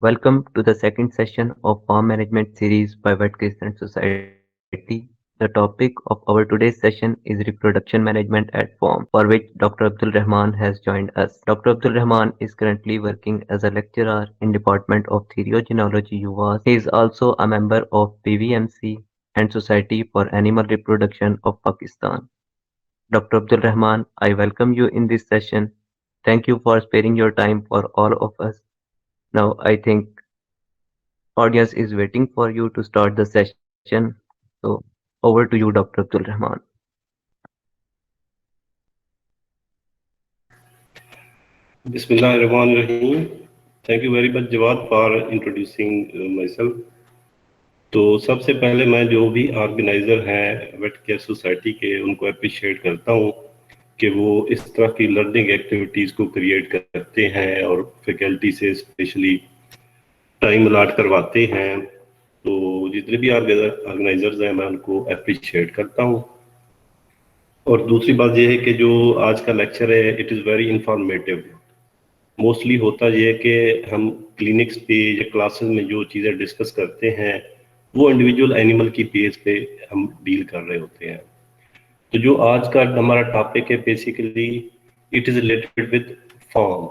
Welcome to the second session of Farm Management series by Wet Christian Society. The topic of our today's session is reproduction management at farm, for which Dr. Abdul Rahman has joined us. Dr. Abdul Rahman is currently working as a lecturer in Department of Theriogenology UVAS. He is also a member of PVMC and Society for Animal Reproduction of Pakistan. Dr. Abdul Rahman, I welcome you in this session. Thank you for sparing your time for all of us. Now, I think audience is waiting for you to start the session. So over to you, Dr. Abdul Rahman. Bismillahirrahmanirrahim. Thank you very much, Jawad, for introducing myself. तो सबसे पहले मैं जो भी organiser हैं wait care society के उनको appreciate करता हूँ कि वो इस तरह की लर्निंग एक्टिविटीज़ को क्रिएट करते हैं और फैकल्टी से स्पेशली टाइम अलाट करवाते हैं। तो जितने भी ऑर्गेनाइजर्स हैं मैं उनको अप्रिशिएट करता हूँ। और दूसरी बात यह है कि जो आज का लेक्चर है it is very informative. Mostly होता ये है कि हम क्लिनिक्स पे या क्लासेस में जो चीज़ें डिस्कस करते हैं वो इंडिविजुअल एनिमल की बेस पे हम डील कर रहे होते हैं। तो जो आज का हमारा टॉपिक है basically it is related with farm,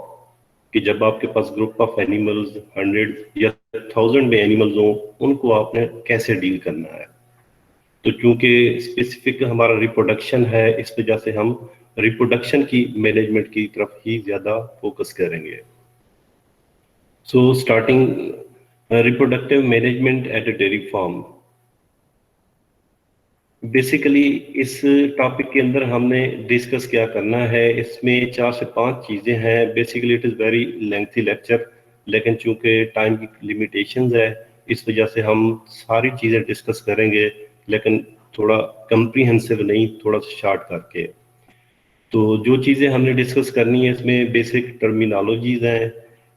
कि जब आपके पास ग्रुप ऑफ एनिमल्स 100 या 1000 में एनिमल्स हों उनको आपने कैसे डील करना है। तो क्योंकि स्पेसिफिक हमारा रिप्रोडक्शन है इस वजह से हम रिप्रोडक्शन की मैनेजमेंट की तरफ ही ज़्यादा फोकस करेंगे। So starting reproductive management at a dairy farm. Basically इस टॉपिक के अंदर हमने डिस्कस क्या करना है, इसमें 4 से 5 चीज़ें हैं। Basically it is very lengthy lecture, लेकिन चूंकि टाइम की लिमिटेशंस है इस वजह से हम सारी चीज़ें डिस्कस करेंगे, लेकिन थोड़ा कम्प्रीहेंसिव नहीं, थोड़ा शॉर्ट करके। तो जो चीज़ें हमने डिस्कस करनी है इसमें बेसिक टर्मिनोलॉजीज हैं,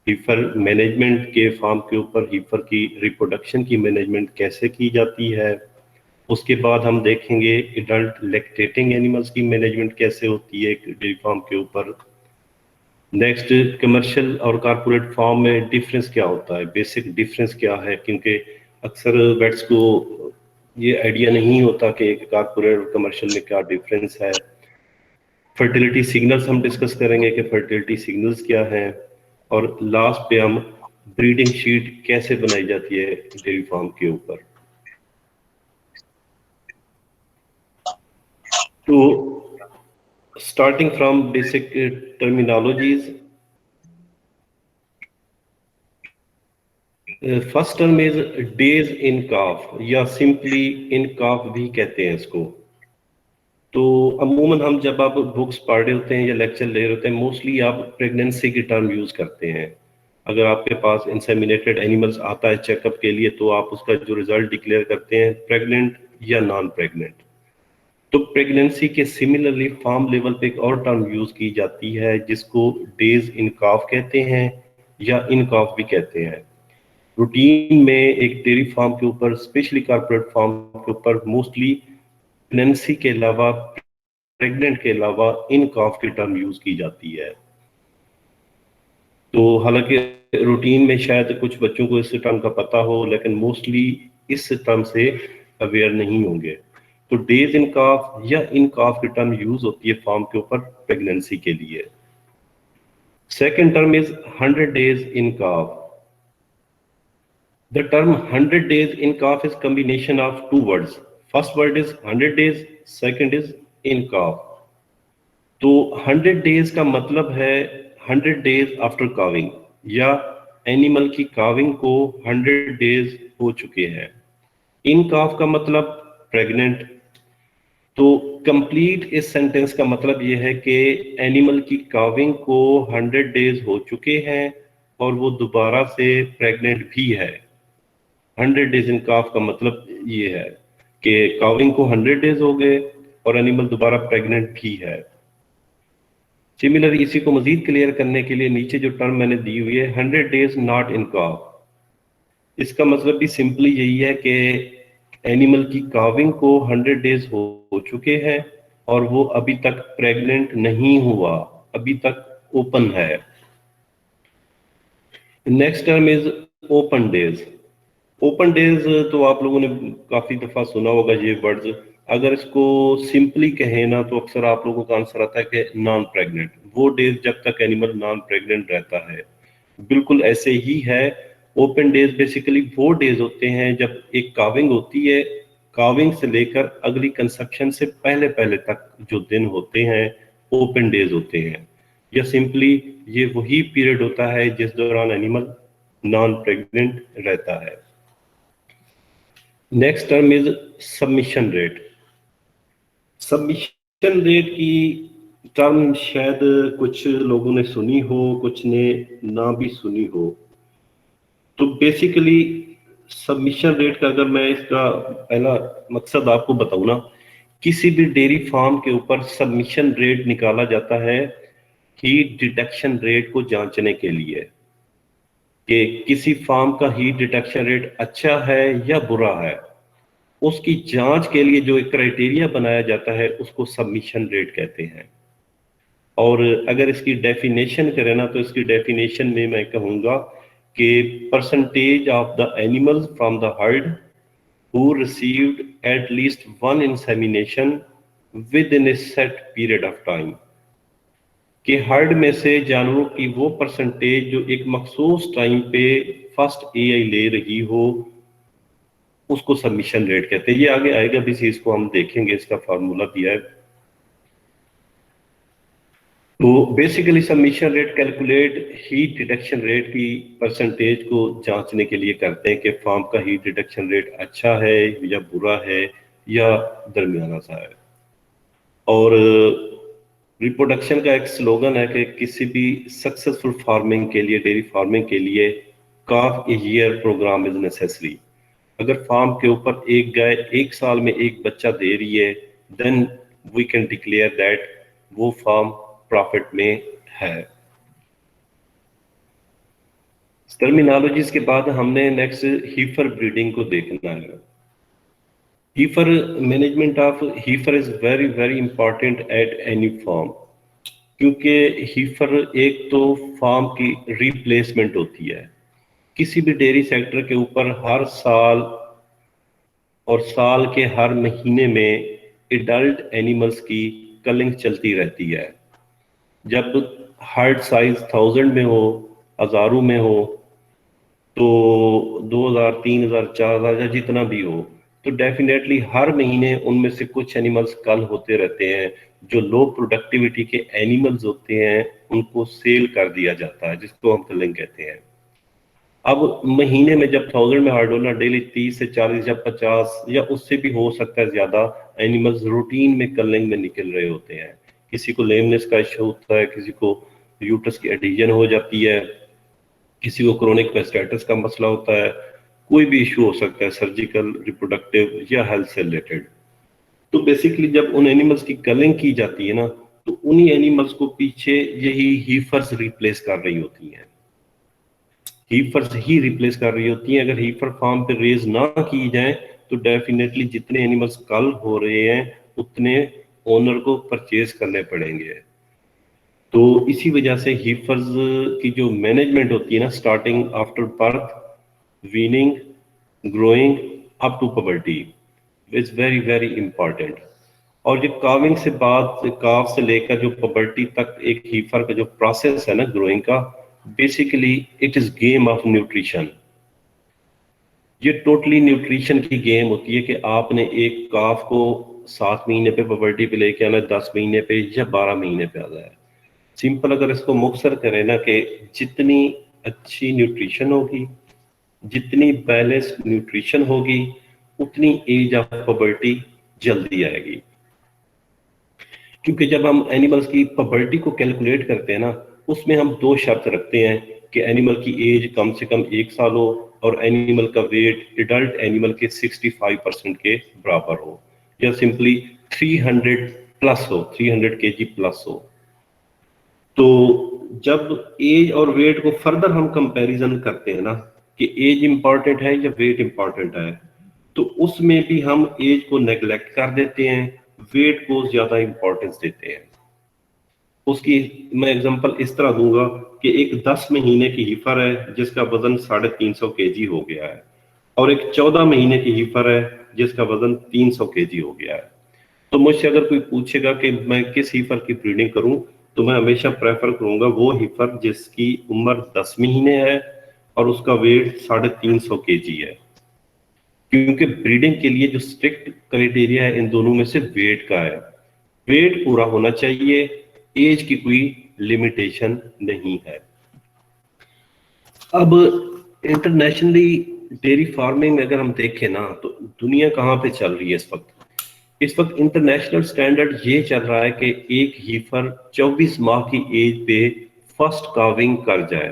हीफर मैनेजमेंट के फार्म के ऊपर हीफर की रिप्रोडक्शन की मैनेजमेंट कैसे की जाती है। उसके बाद हम देखेंगे एडल्ट लैक्टेटिंग एनिमल्स की मैनेजमेंट कैसे होती है एक डेयरी फार्म के ऊपर। नेक्स्ट कमर्शियल और कारपोरेट फार्म में डिफरेंस क्या होता है, बेसिक डिफरेंस क्या है, क्योंकि अक्सर वेट्स को ये आइडिया नहीं होता कि कारपोरेट और कमर्शियल में क्या डिफरेंस है। फर्टिलिटी सिग्नल्स हम डिस्कस करेंगे कि फर्टिलिटी सिग्नल्स क्या हैं, और लास्ट पे हम ब्रीडिंग शीट कैसे बनाई जाती है डेयरी फार्म के ऊपर। तो starting from basic terminologies, first term is days in calf या simply in calf भी कहते हैं इसको। तो अमूमन हम जब आप बुक्स पढ़ रहे होते हैं या लेक्चर ले रहे होते हैं मोस्टली आप प्रेगनेंसी की टर्म यूज करते हैं। अगर आपके पास इंसेमिनेटेड एनिमल्स आता है चेकअप के लिए तो आप उसका जो रिजल्ट डिक्लेयर करते हैं प्रेग्नेंट या नॉन प्रेग्नेंट। तो प्रेगनेंसी के सिमिलरली फार्म लेवल पे एक और टर्म यूज की जाती है जिसको डेज इन काफ कहते हैं या इन काफ भी कहते हैं। रूटीन में एक डेयरी फार्म के ऊपर स्पेशली कॉर्पोरेट फार्म के ऊपर मोस्टली प्रेगनेंसी के अलावा प्रेग्नेंट के अलावा इन काफ की टर्म यूज की जाती है। तो हालांकि रूटीन में शायद कुछ बच्चों को इस टर्म का पता हो लेकिन मोस्टली इस टर्म से अवेयर नहीं होंगे। तो डेज इन काफ या इन काफ की टर्म यूज होती है फार्म के ऊपर प्रेगनेंसी के लिए। Second term is 100 days in calf. The term 100 days in calf is combination of two words. First word is 100 days, second is in calf. तो 100 डेज का मतलब है 100 डेज आफ्टर काविंग, या एनिमल की काविंग को 100 days हो चुके हैं। इन काफ का मतलब प्रेग्नेंट। तो कंप्लीट इस सेंटेंस का मतलब यह है कि एनिमल की काविंग को 100 डेज हो चुके हैं और वो दोबारा से प्रेग्नेंट भी है। 100 डेज इन काफ का मतलब ये है कि काविंग को 100 डेज हो गए और एनिमल दोबारा प्रेग्नेंट भी है। सिमिलर इसी को मजीद क्लियर करने के लिए नीचे जो टर्म मैंने दी हुई है 100 डेज नॉट इन काफ, इसका मतलब भी सिंपली यही है कि एनिमल की काविंग को 100 डेज हो चुके हैं और वो अभी तक प्रेग्नेंट नहीं हुआ, अभी तक ओपन है। Next term is open days. Open days तो आप लोगों ने काफी दफा सुना होगा ये वर्ड्स। अगर इसको सिंपली कहें ना तो अक्सर आप लोगों का आंसर आता है कि नॉन प्रेग्नेंट, वो डेज जब तक एनिमल नॉन प्रेग्नेंट रहता है। बिल्कुल ऐसे ही है। ओपन डेज बेसिकली वो डेज होते हैं जब एक काविंग होती है, काविंग से लेकर अगली कंसेप्शन से पहले पहले तक जो दिन होते हैं ओपन डेज होते हैं। या सिंपली ये वही पीरियड होता है जिस दौरान एनिमल नॉन प्रेग्नेंट रहता है। Next term is submission rate. Submission rate की टर्म शायद कुछ लोगों ने सुनी हो, कुछ ने ना भी सुनी हो। तो बेसिकली सबमिशन रेट का अगर मैं इसका पहला मकसद आपको बताऊं ना, किसी भी डेयरी फार्म के ऊपर सबमिशन रेट निकाला जाता है हीट डिटेक्शन रेट को जांचने के लिए कि किसी फार्म का हीट डिटेक्शन रेट अच्छा है या बुरा है। उसकी जांच के लिए जो एक क्राइटेरिया बनाया जाता है उसको सबमिशन रेट कहते हैं। और अगर इसकी डेफिनेशन करें ना तो इसकी डेफिनेशन में मैं कहूँगा कि percentage of the animals from the heard who received at least one insemination within a set period of time, कि हर्ड में से जानवरों की वो परसेंटेज जो एक मखसूस टाइम पे फर्स्ट एआई ले रही हो उसको सबमिशन रेट कहते हैं। ये आगे आएगा भी, इसको हम देखेंगे, इसका फार्मूला दिया है। तो basically submission rate calculate heat detection rate की परसेंटेज को जांचने के लिए करते हैं कि फार्म का हीट डिटेक्शन रेट अच्छा है या बुरा है या दरमियाना सा है। और रिप्रोडक्शन का एक स्लोगन है कि किसी भी सक्सेसफुल फार्मिंग के लिए, डेयरी फार्मिंग के लिए calf a year programme is necessary. अगर फार्म के ऊपर एक गाय एक साल में एक बच्चा दे रही है then we can declare that वो फार्म प्रॉफिट में है। टर्मिनोलॉजीज के बाद हमने नेक्स्ट हीफर ब्रीडिंग को देखना है। Heifer management of heifer is very very important at any farm, क्योंकि हीफर एक तो फार्म की रिप्लेसमेंट होती है। किसी भी डेयरी सेक्टर के ऊपर हर साल और साल के हर महीने में एडल्ट एनिमल्स की कलिंग चलती रहती है। जब हर्ड साइज 1000 में हो, हजारों में हो, तो 2000 3000 4000 या जितना भी हो, तो डेफिनेटली हर महीने उनमें से कुछ एनिमल्स कल होते रहते हैं। जो लो प्रोडक्टिविटी के एनिमल्स होते हैं उनको सेल कर दिया जाता है, जिसको हम कलिंग कहते हैं। अब महीने में जब 1000 में हर्ड होना, डेली 30 से 40 या 50 या उससे भी हो सकता है ज्यादा एनिमल्स रूटीन में कलिंग में निकल रहे होते हैं। किसी को लेमनेस का इशू होता है, किसी को यूट्रस की एडिशन हो जाती है, किसी को क्रोनिक पेस्टाइटिस का मसला होता है, कोई भी इशू हो सकता है सर्जिकल, रिप्रोडक्टिव या हेल्थ से रिलेटेड। तो बेसिकली जब उन एनिमल्स की कलिंग की जाती है ना, तो उन्हीं एनिमल्स को पीछे यही हीफर्स रिप्लेस कर रही होती हैं। हीफर्स ही रिप्लेस कर रही होती हैं। अगर हीफर फार्म पे रेज ना की जाए तो डेफिनेटली जितने एनिमल्स कल हो रहे हैं उतने ओनर को परचेज करने पड़ेंगे। तो इसी वजह से हीफर्स की जो मैनेजमेंट होती है ना, starting after birth, weaning, growing up to puberty, is very very important. और जो काविंग से बाद, काफ से लेकर जो पबर्टी तक एक हीफर का जो प्रोसेस है ना ग्रोइंग का, basically it is game of nutrition. ये टोटली न्यूट्रिशन की गेम होती है कि आपने एक काफ को 7 महीने पे पबर्टी पे लेके आना, 10 महीने पे या 12 महीने पे आना है। सिंपल अगर इसको मुख्तसर करें ना, कि जितनी अच्छी न्यूट्रिशन होगी, जितनी बैलेंस्ड न्यूट्रिशन होगी, उतनी एज ऑफ पबर्टी जल्दी आएगी। क्योंकि जब हम एनिमल्स की पबर्टी को कैलकुलेट करते हैं ना, उसमें हम दो शर्त रखते हैं कि एनिमल की एज कम से कम 1 साल हो और एनिमल का वेट एडल्ट एनिमल के 65% के बराबर हो, या सिंपली 300 प्लस हो, 300 केजी प्लस हो। तो जब एज और वेट को फर्दर हम कंपैरिजन करते हैं ना, कि एज इंपॉर्टेंट है या वेट इंपॉर्टेंट है, तो उसमें भी हम एज को नेग्लेक्ट कर देते हैं, वेट को ज्यादा इंपॉर्टेंस देते हैं। उसकी मैं एग्जांपल इस तरह दूंगा कि एक 10 महीने की हीफर है जिसका वजन 350 केजी हो गया है, और एक 14 महीने की हीफर है जिसका वजन 300 केजी हो गया है। तो मुझसे अगर कोई पूछेगा कि मैं किस हीफर की ब्रीडिंग करूं, तो मैं हमेशा प्रेफर करूंगा वो हीफर जिसकी उम्र 10 महीने है और उसका वेट 350 केजी है, क्योंकि ब्रीडिंग के लिए जो स्ट्रिक्ट क्राइटेरिया है इन दोनों में से वेट का है। वेट पूरा होना चाहिए, एज की कोई लिमिटेशन नहीं है। अब इंटरनेशनली डेयरी फार्मिंग में अगर हम देखें ना, तो दुनिया कहाँ पे चल रही है इस वक्त। इस वक्त इंटरनेशनल स्टैंडर्ड ये चल रहा है कि एक हीफर 24 माह की एज पे फर्स्ट काविंग कर जाए।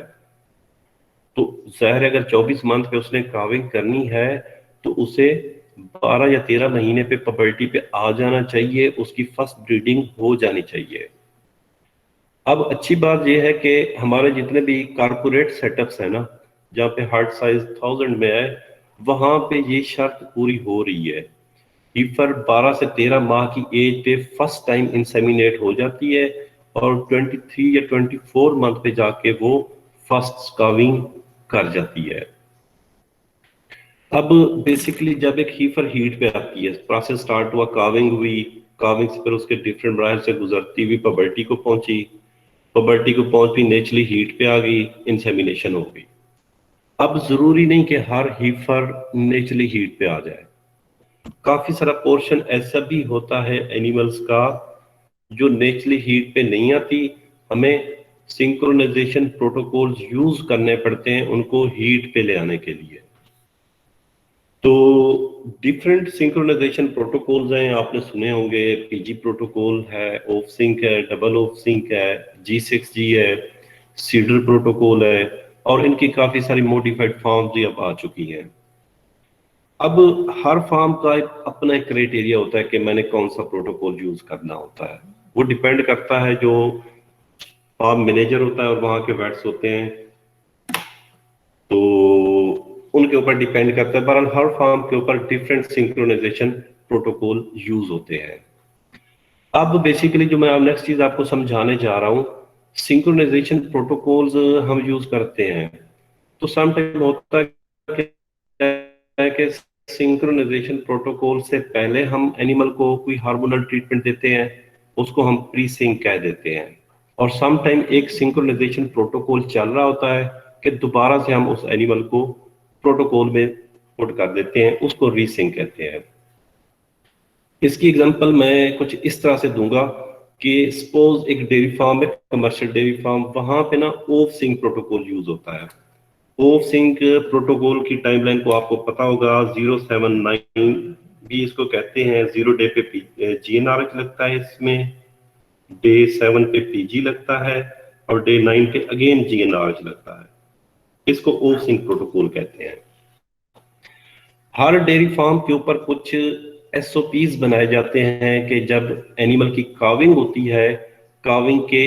तो जाहिर है अगर 24 मंथ पे उसने काविंग करनी है तो उसे 12 या 13 महीने पे पबर्टी पे आ जाना चाहिए, उसकी फर्स्ट ब्रीडिंग हो जानी चाहिए। अब अच्छी बात यह है कि हमारे जितने भी कारपोरेट सेटअप्स है ना, जहाँ पे हार्ट साइज 1000 में है, वहां पे ये शर्त पूरी हो रही है। हीफर 12 से 13 माह की एज पे फर्स्ट टाइम इंसेमिनेट हो जाती है और 23 या 24 मंथ पे जाके वो फर्स्ट स्काविंग कर जाती है। अब बेसिकली जब एक हीफर हीट पे आती है, प्रोसेस स्टार्ट हुआ, काविंग हुई, काविंग से फिर उसके डिफरेंट ब्रायर से गुजरती हुई पबर्टी को पहुंची, पबर्टी को पहुंचती नेचुरली हीट पे आ गई, इंसेमिनेशन हो गई। अब जरूरी नहीं कि हर हीफर नेचुरली हीट पे आ जाए। काफी सारा पोर्शन ऐसा भी होता है एनिमल्स का जो नेचुरली हीट पे नहीं आती, हमें सिंक्रोनाइजेशन प्रोटोकॉल्स यूज करने पड़ते हैं उनको हीट पे ले आने के लिए। तो डिफरेंट सिंक्रोनाइजेशन प्रोटोकॉल्स हैं, आपने सुने होंगे। पीजी प्रोटोकॉल है, ऑफ सिंक है, डबल ऑफ सिंक है, G6G है, सीडर प्रोटोकॉल है, और इनकी काफी सारी मॉडिफाइड फॉर्म्स भी अब आ चुकी हैं। अब हर फार्म का अपना एक क्राइटेरिया होता है कि मैंने कौन सा प्रोटोकॉल यूज करना होता है। वो डिपेंड करता है जो फार्म मैनेजर होता है और वहां के वेट्स होते हैं, तो उनके ऊपर डिपेंड करता है। बहरहाल हर फार्म के ऊपर डिफरेंट सिंक्रोनाइजेशन प्रोटोकॉल यूज होते हैं। अब बेसिकली जो मैं नेक्स्ट चीज आपको समझाने जा रहा हूँ, सिंक्रोनाइजेशन प्रोटोकॉल्स हम यूज करते हैं। तो सम टाइम होता है कि सिंक्रोनाइजेशन प्रोटोकॉल से पहले हम एनिमल को कोई हार्मोनल ट्रीटमेंट देते हैं, उसको हम प्री सिंक कह देते हैं। और सम टाइम एक सिंक्रोनाइजेशन प्रोटोकॉल चल रहा होता है कि दोबारा से हम उस एनिमल को प्रोटोकॉल में पुट कर देते हैं, उसको रीसिंक कहते हैं। इसकी एग्जांपल मैं कुछ इस तरह से दूंगा कि सपोज एक डेयरी फार्म है, कमर्शियल डेयरी फार्म, वहां पे ना ऑफ सिंक प्रोटोकॉल यूज होता है। ऑफ सिंक प्रोटोकॉल की टाइमलाइन को आपको पता होगा, 079 भी इसको कहते हैं। 0 डे पे GnRH लगता है, इसमें डे 7 पे PG लगता है और डे 9 पे अगेन GnRH लगता है। इसको ऑफ सिंक प्रोटोकॉल कहते हैं। हर डेयरी फार्म के ऊपर कुछ SOPs बनाए जाते हैं कि जब एनिमल की काविंग होती है, काविंग के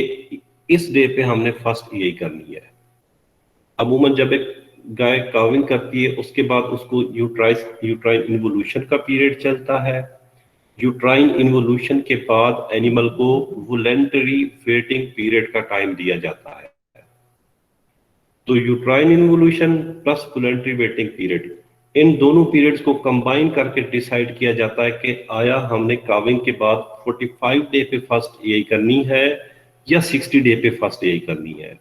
इस डे पे हमने फर्स्ट यही करनी है। अमूमन जब एक गाय काविंग करती है उसके बाद उसको यूट्राइन इन्वोल्यूशन का पीरियड चलता है। यूट्राइन इन्वोल्यूशन के बाद एनिमल को वोलेंटरी वेटिंग पीरियड का टाइम दिया जाता है। तो uterine involution plus voluntary waiting period, इन दोनों पीरियड्स को कंबाइन करके डिसाइड किया जाता है कि आया हमने काविंग के बाद 45 डे पे फर्स्ट यही करनी है या 60 डे पे फर्स्ट यही करनी है।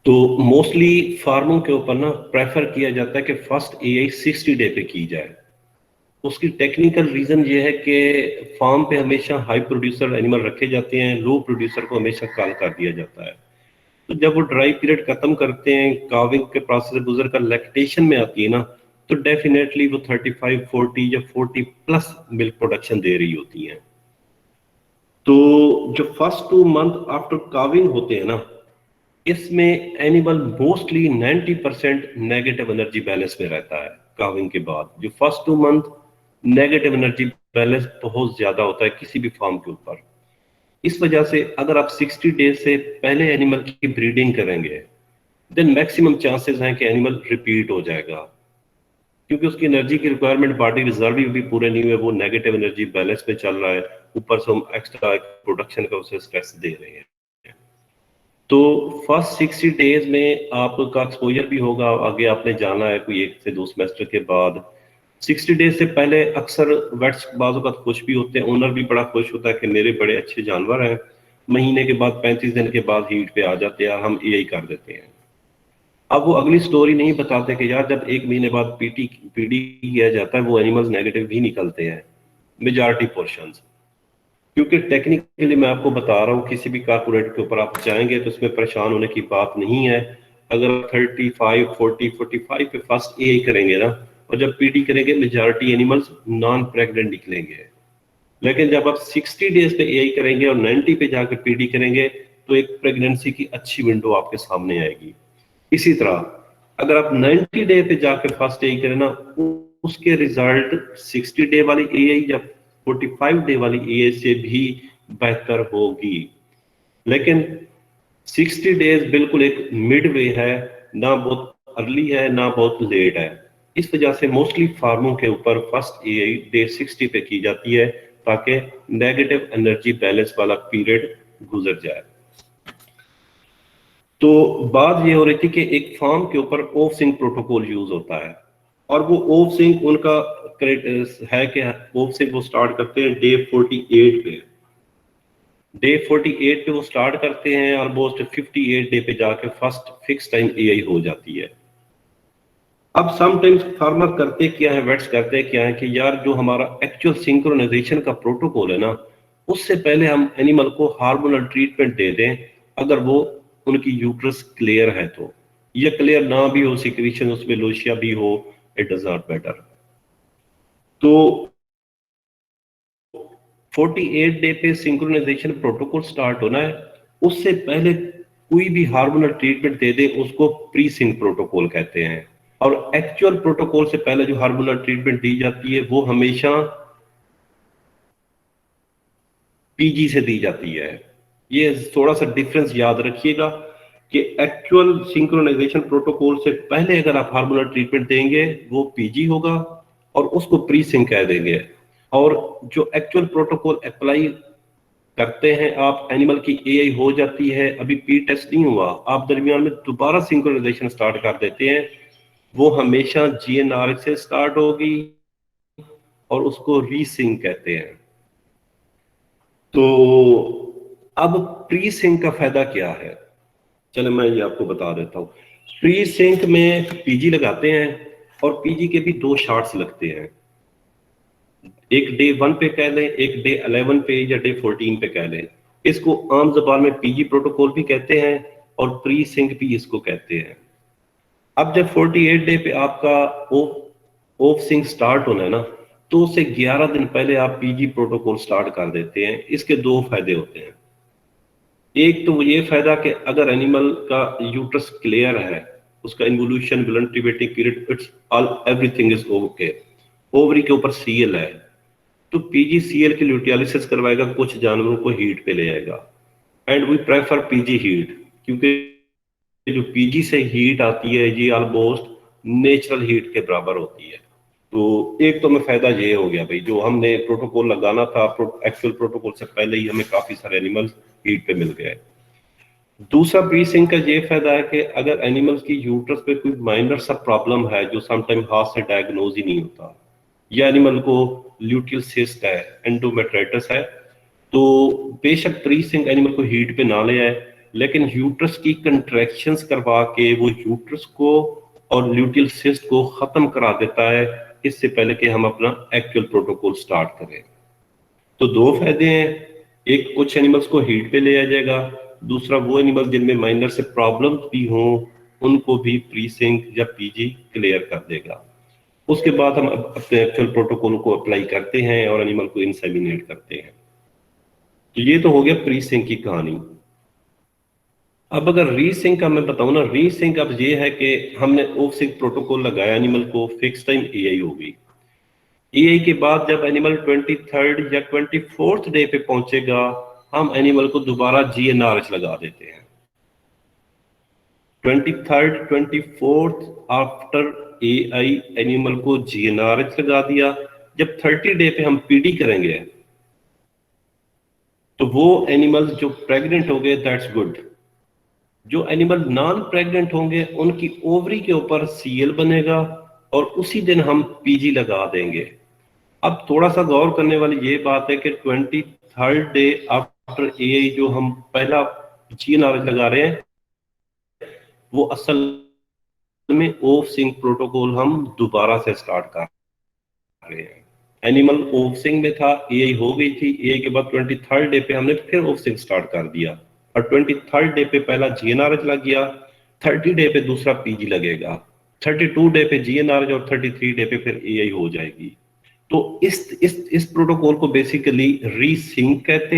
तो मोस्टली फार्मों के ऊपर ना प्रेफर किया जाता है कि फर्स्ट एआई 60 डे पे की जाए। उसकी टेक्निकल रीजन ये है कि फार्म पे हमेशा हाई प्रोड्यूसर एनिमल रखे जाते हैं, लो प्रोड्यूसर को हमेशा कॉल कर दिया जाता है। तो जब वो ड्राई पीरियड खत्म करते हैं, काविंग के प्रोसेस से गुजर कर लैक्टेशन में आती है ना, तो डेफिनेटली वो 35, 40 या 40 प्लस मिल्क प्रोडक्शन दे रही होती हैं। तो जो फर्स्ट 2 मंथ आफ्टर काविंग होते हैं ना, इसमें animal mostly 90% negative energy balance में रहता है। काविंग के बाद जो first 2 month negative energy balance बहुत ज्यादा होता है किसी भी फार्म के ऊपर। इस वजह से अगर आप 60 डेज से पहले एनिमल की ब्रीडिंग करेंगे, देन मैक्सिमम चांसेस हैं कि एनिमल रिपीट हो जाएगा, क्योंकि उसकी एनर्जी की रिक्वायरमेंट बॉडी रिजर्व भी पूरे नहीं हुए, वो नेगेटिव एनर्जी बैलेंस पे चल रहा है, ऊपर से हम एक्स्ट्रा प्रोडक्शन का उसे स्ट्रेस दे रहे हैं। तो फर्स्ट 60 डेज में आपका एक्सपोजर भी होगा, आगे आपने जाना है कोई 1 से 2 सेमेस्टर के बाद। 60 डेज से पहले अक्सर वेट्स बाजू का खुश भी होते हैं, ओनर भी बड़ा खुश होता है कि मेरे बड़े अच्छे जानवर हैं। महीने के बाद 35 दिन के बाद हीट पे आ जाते हैं, हम एआई कर देते हैं। अब वो अगली स्टोरी नहीं बताते कि यार जब 1 महीने बाद पीडी किया जाता है वो एनिमल्स नेगेटिव भी निकलते हैं, मेजॉरिटी पोर्शंस। क्योंकि टेक्निकली मैं आपको बता रहा हूँ, किसी भी कारपोरेट के ऊपर आप जाएंगे तो इसमें परेशान होने की बात नहीं है। अगर 35 40 45 पे फर्स्ट ए करेंगे ना, और जब पीडी करेंगे मेजॉरिटी एनिमल्स नॉन प्रेग्नेंट निकलेंगे। लेकिन जब आप 60 डेज पे ए करेंगे और 90 पे जाकर पीडी करेंगे तो एक प्रेगनेंसी की अच्छी विंडो आपके सामने आएगी। इसी तरह अगर आप 90 डे पे जाकर फर्स्ट ए करें ना, उसके रिजल्ट 60 डे वाली ए या 45 डे वाली ए से भी बेहतर होगी। लेकिन 60 डेज बिल्कुल एक मिड वे है, ना बहुत अर्ली है ना बहुत लेट है। इस वजह से मोस्टली फार्मों के ऊपर फर्स्ट ए डे 60 पे की जाती है ताकि नेगेटिव एनर्जी बैलेंस वाला पीरियड गुजर जाए। तो बात ये हो रही थी कि एक फार्म के ऊपर ओफ सिंक प्रोटोकॉल यूज होता है, और वो ओफ सिंक उनका है कि ओफ सिंक वो स्टार्ट करते हैं डे 48 पे। डे 48 पे वो स्टार्ट करते हैं, ऑलमोस्ट 58 डे पे जाके फर्स्ट फिक्स टाइम एआई हो जाती है। अब समटाइम्स फार्मर करते क्या है, वेट्स करते क्या है कि यार जो हमारा एक्चुअल सिंक्रोनाइजेशन का प्रोटोकॉल है ना, उससे पहले हम एनिमल को हार्मोनल ट्रीटमेंट दे दें, अगर वो उनकी यूट्रस क्लियर है तो। या क्लियर ना भी हो, सिक्रीशन उसमें लोशिया भी हो, इट डज नॉट मैटर। तो 48 डे पे सिंक्रोनाइजेशन प्रोटोकॉल स्टार्ट होना है, उससे पहले कोई भी हार्मोनल ट्रीटमेंट दे दे उसको प्री सिंक प्रोटोकॉल कहते हैं। और एक्चुअल प्रोटोकॉल से पहले जो हार्मोनल ट्रीटमेंट दी जाती है वो हमेशा पीजी से दी जाती है। ये थोड़ा सा डिफरेंस याद रखिएगा कि एक्चुअल सिंक्रोनाइजेशन प्रोटोकॉल से पहले अगर आप हार्मोनल ट्रीटमेंट देंगे वो पीजी होगा और उसको प्री सिंक कह देंगे। और जो एक्चुअल प्रोटोकॉल अप्लाई करते हैं आप, एनिमल की एआई हो जाती है, अभी पी टेस्ट नहीं हुआ, आप दरमियान में दोबारा सिंक्रोनाइजेशन स्टार्ट कर देते हैं, वो हमेशा जीएनआर से स्टार्ट होगी और उसको रीसिंक कहते हैं। तो अब प्री सिंक का फायदा क्या है, चलो मैं ये आपको बता देता हूँ। प्री सिंक में पीजी लगाते हैं और पीजी के भी 2 शॉट्स लगते हैं, एक डे 1 पे कह लें, एक डे 11 पे या डे 14 पे कह लें। इसको आम जबान में पीजी प्रोटोकॉल भी कहते हैं और प्री सिंक भी इसको कहते हैं। अब जब 48 डे पे आपका ऑफ सिंक स्टार्ट होना है ना, तो उससे 11 दिन पहले आप पीजी प्रोटोकॉल स्टार्ट कर देते हैं। इसके 2 फायदे होते हैं। एक तो ये फायदा कि अगर एनिमल का यूट्रस क्लियर है, उसका involution voluntary waiting period it's all everything is okay, ovary के ऊपर सीएल है, तो पीजीसीएल की ल्यूटियालिसिस करवाएगा, कुछ जानवरों को हीट पे ले आएगा। And we prefer PG heat, क्योंकि जो पीजी से हीट आती है ये ऑलमोस्ट नेचुरल हीट के बराबर होती है। तो एक तो हमें फायदा ये हो गया भाई, जो हमने प्रोटोकॉल लगाना था एक्चुअल प्रोटोकॉल से पहले ही हमें काफी सारे एनिमल्स हीट पे मिल गए। दूसरा प्री सिंक का ये फायदा है कि अगर एनिमल्स की यूट्रस पे कोई माइनर सा प्रॉब्लम है जो समटाइम हाथ से डायग्नोज ही नहीं होता, या एनिमल को ल्यूटियल सिस्ट है, एंडोमेट्राइटिस है, तो बेशक प्री सिंक एनिमल को हीट पे ना ले आए, लेकिन यूट्रस की कंट्रैक्शंस करवा के वो यूट्रस को और ल्यूटियल सिस्ट को खत्म करा देता है, इससे पहले कि हम अपना एक्चुअल प्रोटोकॉल स्टार्ट करें। तो 2 फायदे हैं, एक कुछ एनिमल्स को हीट पे ले आ जाएगा, दूसरा वो एनिमल जिनमें माइनर से प्रॉब्लम्स भी हों उनको भी प्री सिंक या पीजी क्लियर कर देगा। उसके बाद हम अपने एक्चुअल प्रोटोकॉल को अप्लाई करते हैं और एनिमल को इंसेमिनेट करते हैं। तो ये तो हो गया प्री सिंक की कहानी। अब अगर रीसिंक का मैं बताऊं ना, रीसिंक अब ये है कि हमने ऑफ सिंक प्रोटोकॉल लगाया, एनिमल को फिक्स टाइम एआई होगी। एआई के बाद जब एनिमल 23rd या 24th डे पे पहुंचेगा, हम एनिमल को दोबारा जीएनआरएच लगा देते हैं। 23rd 24th after AI animal को जीएनआरएच लगा दिया। जब 30 डे पे हम पीडी करेंगे तो वो एनिमल्स जो प्रेग्नेंट हो गए, दैट्स गुड। जो एनिमल नॉन प्रेग्नेंट होंगे उनकी ओवरी के ऊपर सीएल बनेगा और उसी दिन हम पीजी लगा देंगे। अब थोड़ा सा गौर करने वाली ये बात है कि 23rd डे आफ्टर एआई जो हम पहला जीएनआरएच लगा रहे हैं वो असल में ओफ सिंक प्रोटोकॉल हम दोबारा से स्टार्ट कर रहे हैं। एनिमल ओफ सिंक में था, एआई हो गई थी, एआई के बाद 23rd डे पे हमने फिर ओफ सिंक स्टार्ट कर दिया और 23rd डे पे पहला जीएनआरएच लग गया, 30 डे पे दूसरा पीजी लगेगा, 32 डे पे जीएनआरएच और 33 डे पे फिर एआई हो जाएगी। तो इस प्रोटोकॉल को बेसिकली रीसिंक कहते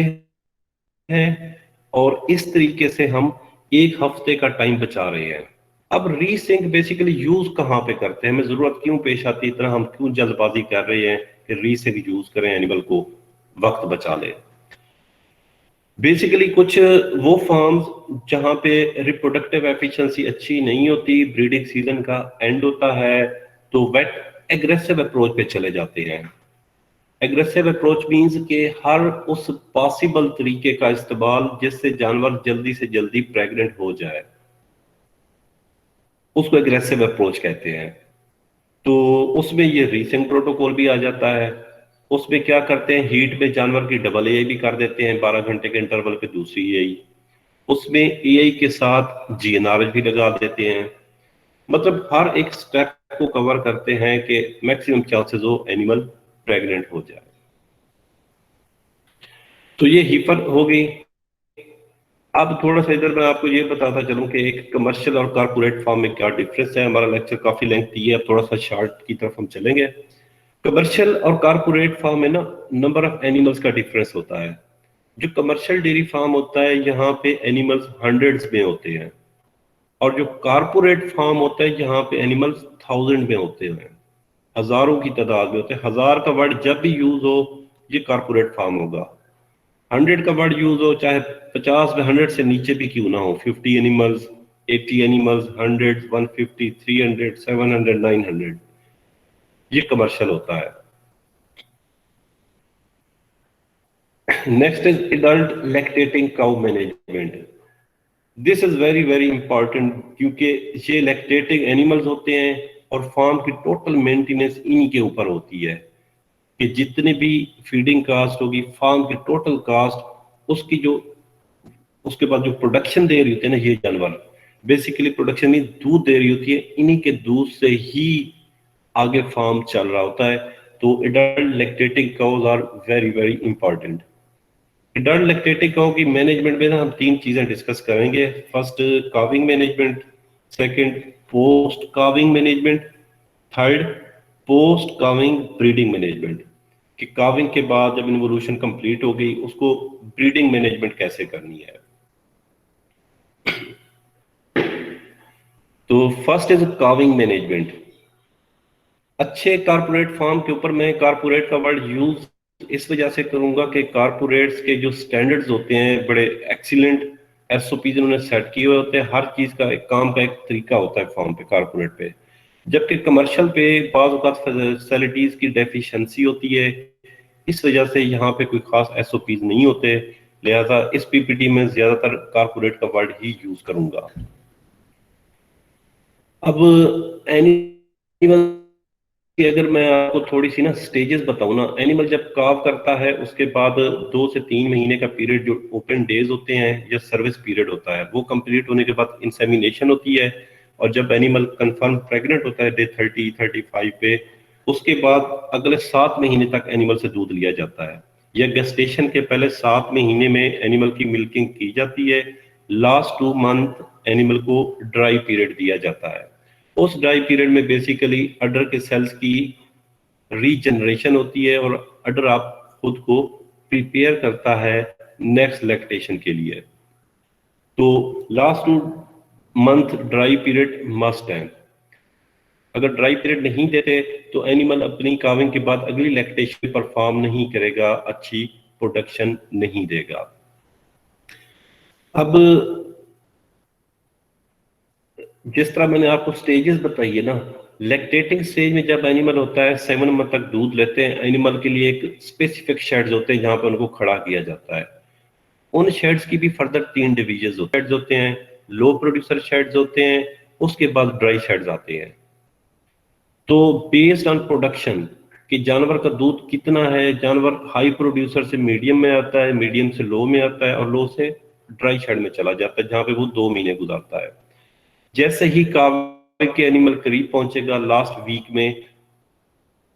हैं और इस तरीके से हम एक हफ्ते का टाइम बचा रहे हैं। अब रीसिंक बेसिकली यूज कहाँ पे करते हैं, हमें जरूरत क्यों पेश आती है, इतना हम क्यों जल्दबाजी कर रहे हैं कि रीसिंक यूज करें, एनिमल को वक्त बचा ले। बेसिकली कुछ वो फार्म्स जहां पे रिप्रोडक्टिव एफिशिएंसी अच्छी नहीं होती, ब्रीडिंग सीजन का एंड होता है, तो वेट एग्रेसिव अप्रोच पे चले जाते हैं। एग्रेसिव अप्रोच मींस के हर उस पॉसिबल तरीके का इस्तेमाल जिससे जानवर जल्दी से जल्दी प्रेग्नेंट हो जाए, उसको एग्रेसिव अप्रोच कहते हैं। तो उसमें ये रीसिंक प्रोटोकॉल भी आ जाता है। उसमें क्या करते हैं, हीट में जानवर की डबल एआई भी कर देते हैं 12 घंटे के इंटरवल पे दूसरी एआई, उसमें एआई के साथ जीएनआरएच भी लगा देते हैं। मतलब हर एक स्टेप को कवर करते हैं कि मैक्सिमम चांसेस हो एनिमल प्रेग्नेंट हो जाए। तो ये हीपर हो गई। अब थोड़ा सा इधर मैं आपको ये बताता चलूं कि एक कमर्शियल और कारपोरेट फार्म में क्या डिफरेंस है। हमारा लेक्चर काफी लेंथी है, अब थोड़ा सा शार्ट की तरफ हम चलेंगे। कमर्शियल और कारपोरेट फार्म में ना नंबर ऑफ एनिमल्स का डिफरेंस होता है। जो कमर्शियल डेयरी फार्म होता है यहाँ पे एनिमल्स हंड्रेड्स में होते हैं और जो कारपोरेट फार्म होता है यहाँ पे एनिमल्स थाउजेंड में होते हैं, हजारों की तादाद में होते हैं। हजार का वर्ड जब भी यूज हो ये कारपोरेट फार्म होगा, 100 का वर्ड यूज हो चाहे 50 में 100 से नीचे भी क्यों ना हो, 50 एनिमल्स, 80 एनिमल्स, 100, 150, 300, 700, 900, ये कमर्शियल होता है। Next is adult lactating cow management. This is very very important क्योंकि ये लैक्टेटिंग एनिमल्स होते हैं और फार्म की टोटल मेंटेनेंस इन्हीं के ऊपर होती है कि जितने भी फीडिंग कास्ट होगी, फार्म की टोटल कास्ट, उसकी जो उसके बाद जो प्रोडक्शन दे रही होती है ना ये जानवर, बेसिकली प्रोडक्शन में दूध दे रही होती है, इन्हीं के दूध से ही आगे फार्म चल रहा होता है। तो adult lactating cows are very very important. Adult lactating cow की मैनेजमेंट में ना हम तीन चीजें डिस्कस करेंगे। First calving management, second post calving management, third post calving breeding management. कि काविंग के बाद जब इन्वोल्यूशन कंप्लीट हो गई उसको ब्रीडिंग मैनेजमेंट कैसे करनी है। तो फर्स्ट इज काविंग मैनेजमेंट। अच्छे कारपोरेट फार्म के ऊपर मैं कारपोरेट का वर्ड यूज इस वजह से करूंगा कि कारपोरेट्स के जो स्टैंडर्ड्स होते हैं बड़े एक्सीलेंट एसओपीज उन्होंने सेट किए हुए होते हैं, हर चीज का एक काम का एक तरीका होता है फार्म पे, कारपोरेट पे। जबकि कमर्शियल पे बाज़ औक़ात फैसिलिटीज की डेफिशिएंसी होती है, इस वजह से यहाँ पे कोई खास एसओपीज नहीं होते, लिहाजा इस पीपीटी में ज्यादातर कारपोरेट का वर्ड ही यूज करूंगा। अब एनिमल कि अगर मैं आपको थोड़ी सी ना स्टेजेस बताऊं ना, एनिमल जब काव करता है उसके बाद 2 से 3 महीने का पीरियड जो ओपन डेज होते हैं या सर्विस पीरियड होता है वो कंप्लीट होने के बाद इंसेमिनेशन होती है, और जब एनिमल कंफर्म प्रेग्नेंट होता है डे 30-35 पे, उसके बाद अगले 7 महीने तक एनिमल से दूध लिया जाता है। या गेस्टेशन के पहले 7 महीने में एनिमल की मिल्किंग की जाती है। लास्ट 2 मंथ एनिमल को ड्राई पीरियड दिया जाता है। उस ड्राई पीरियड में बेसिकली अडर के सेल्स की रीजनरेशन होती है और अडर आप खुद को प्रिपेयर करता है नेक्स्ट लैक्टेशन के लिए। तो last 2 month dry period must है। अगर ड्राई पीरियड नहीं देते तो एनिमल अपनी काविंग के बाद अगली लैक्टेशन परफॉर्म नहीं करेगा, अच्छी प्रोडक्शन नहीं देगा। अब जिस तरह मैंने आपको स्टेजेस बताई है ना, लैक्टेटिंग स्टेज में जब एनिमल होता है 7 मंथ तक दूध लेते हैं, एनिमल के लिए एक स्पेसिफिक शेड्स होते हैं जहां पर उनको खड़ा किया जाता है। उन शेड्स की भी फर्दर 3 डिवीजन होते हैं। लो प्रोड्यूसर शेड्स होते हैं, उसके बाद ड्राई शेड्स आते हैं। तो बेस्ड ऑन प्रोडक्शन कि जानवर का दूध कितना है, जानवर हाई प्रोड्यूसर से मीडियम में आता है, मीडियम से लो में आता है और लो से ड्राई शेड में चला जाता है, जहां पे वो 2 महीने गुजारता है। जैसे ही कावे के एनिमल करीब पहुंचेगा लास्ट वीक में,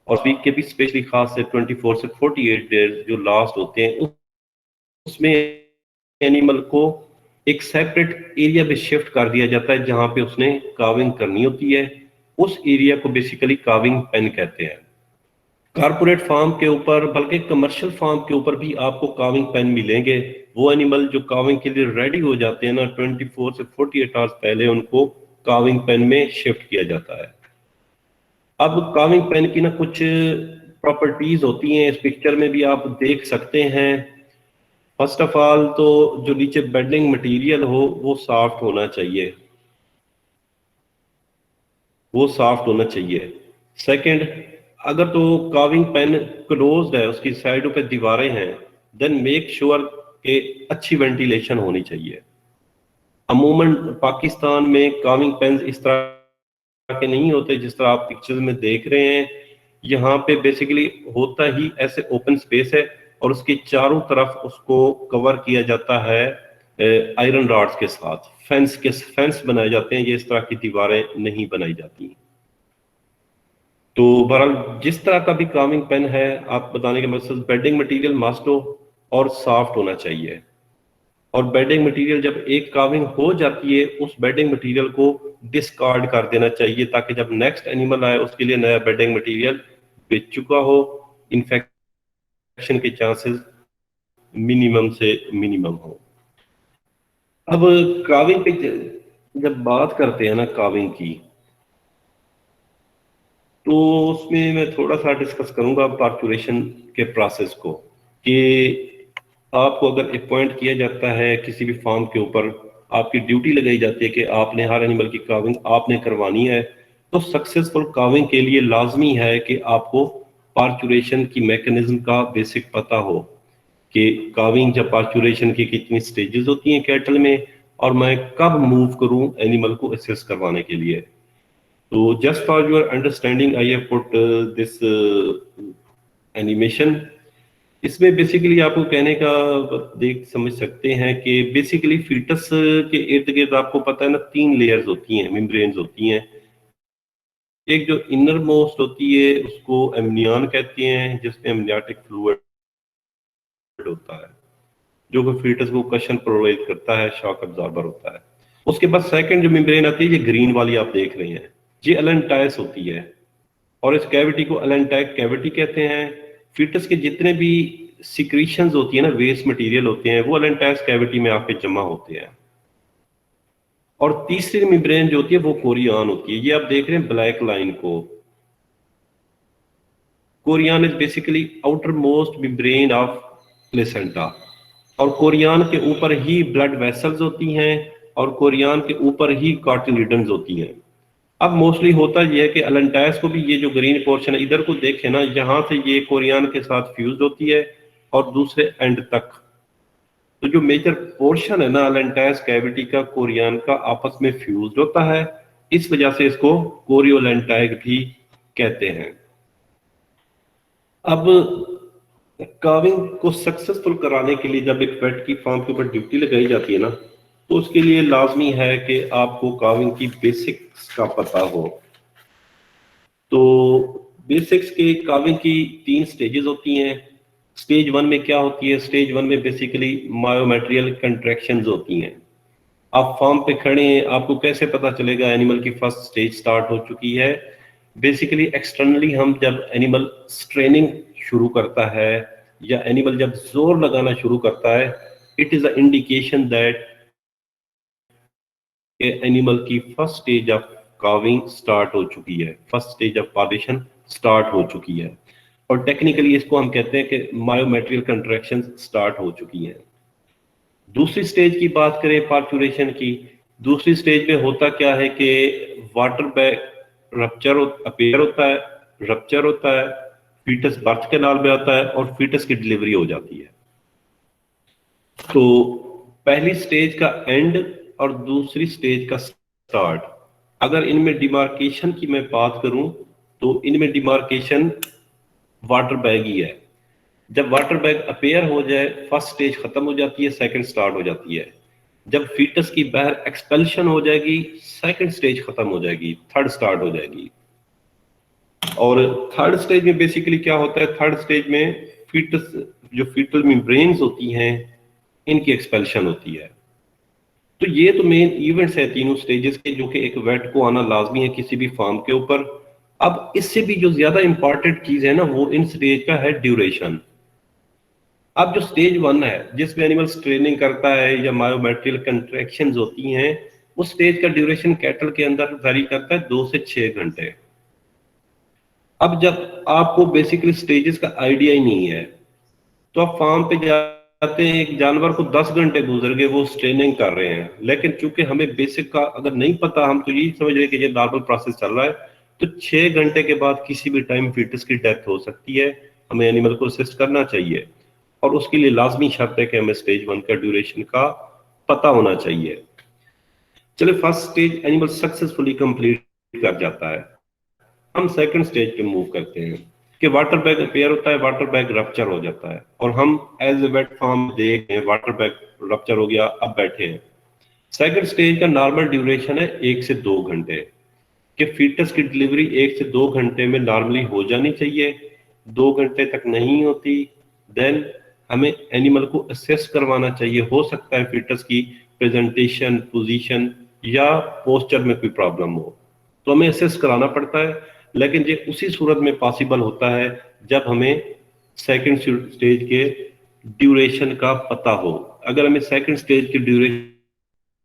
और वीक के भी स्पेशली खास से 24 से 48 डेज जो लास्ट होते हैं, उसमें एनिमल को एक सेपरेट एरिया पे शिफ्ट कर दिया जाता है जहां पे उसने काविंग करनी होती है। उस एरिया को बेसिकली काविंग पेन कहते हैं। कारपोरेट फार्म के ऊपर, बल्कि कमर्शियल फार्म के ऊपर भी आपको काविंग पेन मिलेंगे। वो एनिमल जो काविंग के लिए रेडी हो जाते हैं ना, 24 से 48 आवर्स पहले उनको काविंग पेन में शिफ्ट किया जाता है। अब काविंग पेन की ना कुछ प्रॉपर्टीज होती हैं, इस पिक्चर में भी आप देख सकते हैं। फर्स्ट ऑफ ऑल तो जो नीचे बेडिंग मटेरियल हो वो सॉफ्ट होना चाहिए, वो सॉफ्ट होना चाहिए। सेकंड, अगर तो काविंग पेन क्लोज्ड है, उसकी साइडों पे दीवारें हैं, देन मेक श्योर कि अच्छी वेंटिलेशन होनी चाहिए। अमूमन पाकिस्तान में काविंग पेन इस तरह के नहीं होते जिस तरह आप पिक्चर्स में देख रहे हैं। यहाँ पे बेसिकली होता ही ऐसे ओपन स्पेस है और उसके चारों तरफ उसको कवर किया जाता है आयरन रॉड्स के साथ। फेंस बनाए जाते हैं, ये इस तरह की दीवारें नहीं बनाई जाती। तो बहरहाल जिस तरह का भी काविंग पेन है, आप बताने के मकसद बेडिंग मटेरियल मस्ट हो और सॉफ्ट होना चाहिए। और बेडिंग मटेरियल जब एक काविंग हो जाती है, उस बेडिंग मटेरियल को डिस्कार्ड कर देना चाहिए ताकि जब नेक्स्ट एनिमल आए उसके लिए नया बेडिंग मटेरियल बेच चुका हो। इन्फेक्शन के चांसेस मिनिमम से मिनिमम हो। अब काविंग पे जब बात करते हैं ना काविंग की, तो उसमें मैं थोड़ा सा डिस्कस करूंगा पार्चुरेशन के प्रोसेस को, कि आपको अगर अपॉइंट किया जाता है किसी भी फार्म के ऊपर, आपकी ड्यूटी लगाई जाती है कि आपने हर एनिमल की काविंग आपने करवानी है, तो सक्सेसफुल काविंग के लिए लाजमी है कि आपको पार्चुरेशन की मैकेनिज्म का बेसिक पता हो कि काविंग जब पार्चुरेशन की कितनी स्टेजेस होती हैं कैटल में, और मैं कब मूव करूं एनिमल को असेस करवाने के लिए। तो just for your understanding I have put this animation. इसमें बेसिकली आपको कहने का देख समझ सकते हैं कि बेसिकली फीटस के इर्द गिर्द आपको पता है ना 3 लेयर्स होती हैं, मेम्ब्रेन्स होती हैं। एक जो इनर मोस्ट होती है उसको एमनियन कहते हैं, जिसमें एमनियाटिक फ्लूइड होता है जो कि फीटस को कशन प्रोवाइड करता है, शॉक अब्जॉर्बर होता है। उसके बाद सेकंड जो मेम्ब्रेन आती है, ये ग्रीन वाली आप देख रहे हैं, ये एलेंटाइस होती है और इस कैविटी को एलेंटाइक कैविटी कहते हैं। फीटस के जितने भी सिक्रीशंस होती है ना, वेस्ट मटेरियल होते हैं, वो एलेंटाइस कैविटी में आपके जमा होते हैं। और तीसरी मेम्ब्रेन जो होती है वो कोरियन होती है। ये आप देख रहे हैं ब्लैक लाइन को, Korean is basically outer most membrane of placenta. और कोरियन के ऊपर ही ब्लड वेसल्स होती हैं और कोरियन के ऊपर ही कार्टिलेडन्स होती हैं। अब मोस्टली होता यह है कि एलेंटाइस को भी ये जो ग्रीन पोर्शन है इधर को देखें ना, यहाँ से ये कोरियन के साथ फ्यूज होती है और दूसरे एंड तक। तो जो मेजर पोर्शन है ना एलेंटाइस कैविटी का, कोरियन का आपस में फ्यूज होता है, इस वजह से इसको कोरियोलेंटाइक भी कहते हैं। अब काविंग को सक्सेसफुल कराने के लिए जब एक वेट की फार्म के ऊपर ड्यूटी लगाई जाती है ना, तो उसके लिए लाजमी है कि आपको काविंग की बेसिक्स का पता हो। तो बेसिक्स के काविंग की 3 स्टेजेस होती हैं। स्टेज 1 में क्या होती है? स्टेज 1 में बेसिकली मायोमेट्रियल कंट्रैक्शंस होती हैं। आप फार्म पे खड़े हैं, आपको कैसे पता चलेगा एनिमल की फर्स्ट स्टेज स्टार्ट हो चुकी है? बेसिकली एक्सटर्नली हम जब एनिमल स्ट्रेनिंग शुरू करता है या एनिमल जब जोर लगाना शुरू करता है, it is a indication that animal की first stage of calving start हो चुकी है, first stage of parturition start हो चुकी है। और टेक्निकली इसको हम कहते हैं कि मायोमेट्रियल कंट्रैक्शन स्टार्ट हो चुकी हैं। दूसरी स्टेज की बात करें पार्चुरेशन की, दूसरी स्टेज में होता क्या है कि वाटर बैग रप्चर अपेयर होता है, रप्चर होता है, फीटस बर्थ कैनाल में आता है और फीटस की डिलीवरी हो जाती है। तो पहली स्टेज का एंड और दूसरी स्टेज का स्टार्ट। अगर इनमें डिमार्केशन की मैं बात करूं तो इनमें डिमार्केशन वाटर बैग ही है। जब वाटर बैग अपेयर हो जाए फर्स्ट स्टेज खत्म हो जाती है, सेकंड स्टार्ट हो जाती है। जब फीटस की बाहर एक्सपेल्शन हो जाएगी सेकंड स्टेज खत्म हो जाएगी, थर्ड स्टार्ट हो जाएगी। और थर्ड स्टेज में बेसिकली क्या होता है, थर्ड स्टेज में फीटस जो फीटल मेम्ब्रेन्स होती हैं इनकी एक्सपेल्शन होती है। तो ये तो मेन इवेंट्स है तीनों स्टेजेस के, जो कि एक वेट को आना लाजमी है किसी भी फार्म के ऊपर। अब इससे भी जो ज्यादा इंपॉर्टेंट चीज है ना वो इन स्टेज का है ड्यूरेशन। अब जो स्टेज 1 है जिसमें एनिमल्स ट्रेनिंग करता है या मायोमेट्रियल कंट्रैक्शंस होती हैं, उस स्टेज का ड्यूरेशन कैटल के अंदर वेरी करता है 2 से 6 घंटे। अब जब आपको बेसिकली स्टेजेस का आइडिया ही नहीं है तो आप फार्म पे जाते हैं, एक जानवर को 10 घंटे गुजर गए वो ट्रेनिंग कर रहे हैं, लेकिन चूंकि हमें बेसिक का अगर नहीं पता, हम तो यही समझ रहे हैं कि ये नॉर्मल प्रोसेस चल रहा है, तो 6 घंटे के बाद किसी भी टाइम फीटस की डेथ हो सकती है। हमें एनिमल को असिस्ट करना चाहिए और उसके लिए लाजमी शर्त है कि हमें स्टेज 1 का ड्यूरेशन का पता होना चाहिए। चले first stage animal successfully complete कर जाता है, हम सेकंड स्टेज पे मूव करते हैं कि वाटर बैग रिपेयर होता है, वाटर बैग रप्चर हो जाता है और हम एज ए वेट फार्म देख रहे हैं वाटर बैग रप्चर हो गया, अब बैठे हैं। सेकंड स्टेज का नॉर्मल ड्यूरेशन है 1 से 2 घंटे, कि फीटस की डिलीवरी 1 से 2 घंटे में नॉर्मली हो जानी चाहिए। 2 घंटे तक नहीं होती देन हमें एनिमल को असेस करवाना चाहिए। हो सकता है फीटस की प्रेजेंटेशन, पोजीशन या पोस्चर में कोई प्रॉब्लम हो तो हमें असेस कराना पड़ता है, लेकिन ये उसी सूरत में पॉसिबल होता है जब हमें सेकंड स्टेज के ड्यूरेशन का पता हो। अगर हमें सेकंड स्टेज के ड्यूरेशन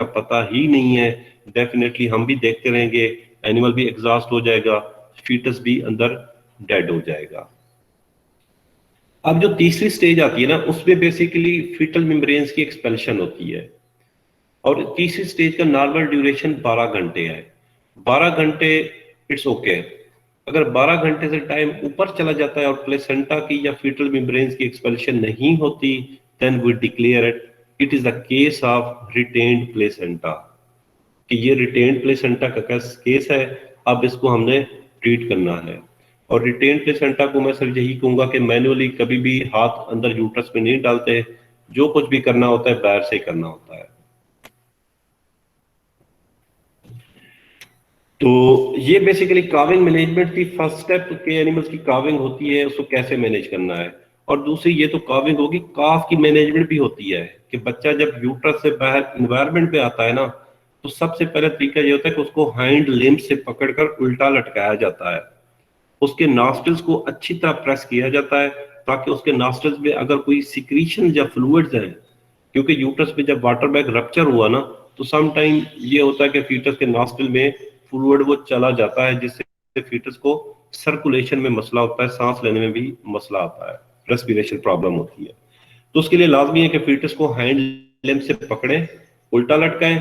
का पता ही नहीं है, डेफिनेटली हम भी देखते रहेंगे, एनिमल भी एग्जॉस्ट हो जाएगा, फीटस भी अंदर डेड हो जाएगा। अब जो तीसरी स्टेज आती है ना उसमें बेसिकली फीटल मेम्ब्रेन्स की एक्सपेल्शन होती है और तीसरी स्टेज का नॉर्मल ड्यूरेशन 12 घंटे है। 12 घंटे इट्स ओके। अगर 12 घंटे से टाइम ऊपर चला जाता है और प्लेसेंटा की या फीटल मेम्ब्रेन्स की एक्सपेल्शन नहीं होती, then we declare it is the case of retained placenta, कि ये रिटेन्ड प्लेसेंटा का केस है, अब इसको हमने ट्रीट करना है। और रिटेन्ड प्लेसेंटा को मैं सिर्फ यही कहूंगा कि मैन्युअली कभी भी हाथ अंदर यूट्रस में नहीं डालते, जो कुछ भी करना होता है बाहर से करना होता है। तो ये बेसिकली काविंग मैनेजमेंट की फर्स्ट स्टेप के एनिमल्स की काविंग होती है, उसको कैसे मैनेज करना है। और दूसरी ये तो काविंग होगी, काफ की मैनेजमेंट भी होती है कि बच्चा जब यूट्रस से बाहर इन्वायरमेंट पे आता है ना तो सबसे पहले तरीका ये होता है कि उसको हाइंड लिम्ब से पकड़कर उल्टा लटकाया जाता है, उसके नॉस्ट्रिल्स को अच्छी तरह प्रेस किया जाता है ताकि उसके नॉस्ट्रिल्स में अगर कोई सिक्रीशन या फ्लूइड्स हैं, क्योंकि यूट्रस में जब वाटर बैग रप्चर हुआ ना तो सम टाइम ये होता है कि फीटस के नॉस्ट्रिल में फ्लूइड वो चला जाता है, जिससे फीटस को सर्कुलेशन में मसला होता है, सांस लेने में भी मसला आता है, रेस्पिरेशन प्रॉब्लम होती है। तो उसके लिए लाजमी है कि फीटस को हैंड लिम्ब से पकड़ें, उल्टा लटकाएं,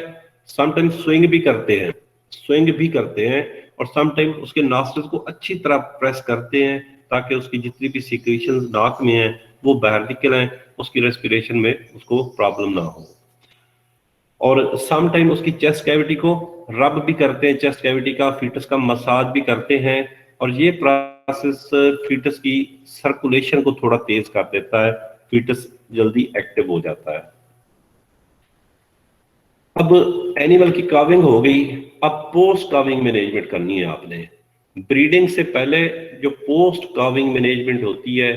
समटाइम स्विंग भी करते हैं और समटाइम उसके नॉस्ट्रिल्स को अच्छी तरह प्रेस करते हैं ताकि उसकी जितनी भी सिक्रीशंस नाक में हैं वो बाहर निकल आए, उसकी रेस्पिरेशन में उसको प्रॉब्लम ना हो। और सम टाइम उसकी चेस्ट कैविटी को रब भी करते हैं, चेस्ट कैविटी का फीटस का मसाज भी करते हैं और ये प्रोसेस फीटस की सर्कुलेशन को थोड़ा तेज कर देता है, फीटस जल्दी एक्टिव हो जाता है। अब एनिमल की काविंग हो गई, अब पोस्ट काविंग मैनेजमेंट करनी है आपने। ब्रीडिंग से पहले जो पोस्ट काविंग मैनेजमेंट होती है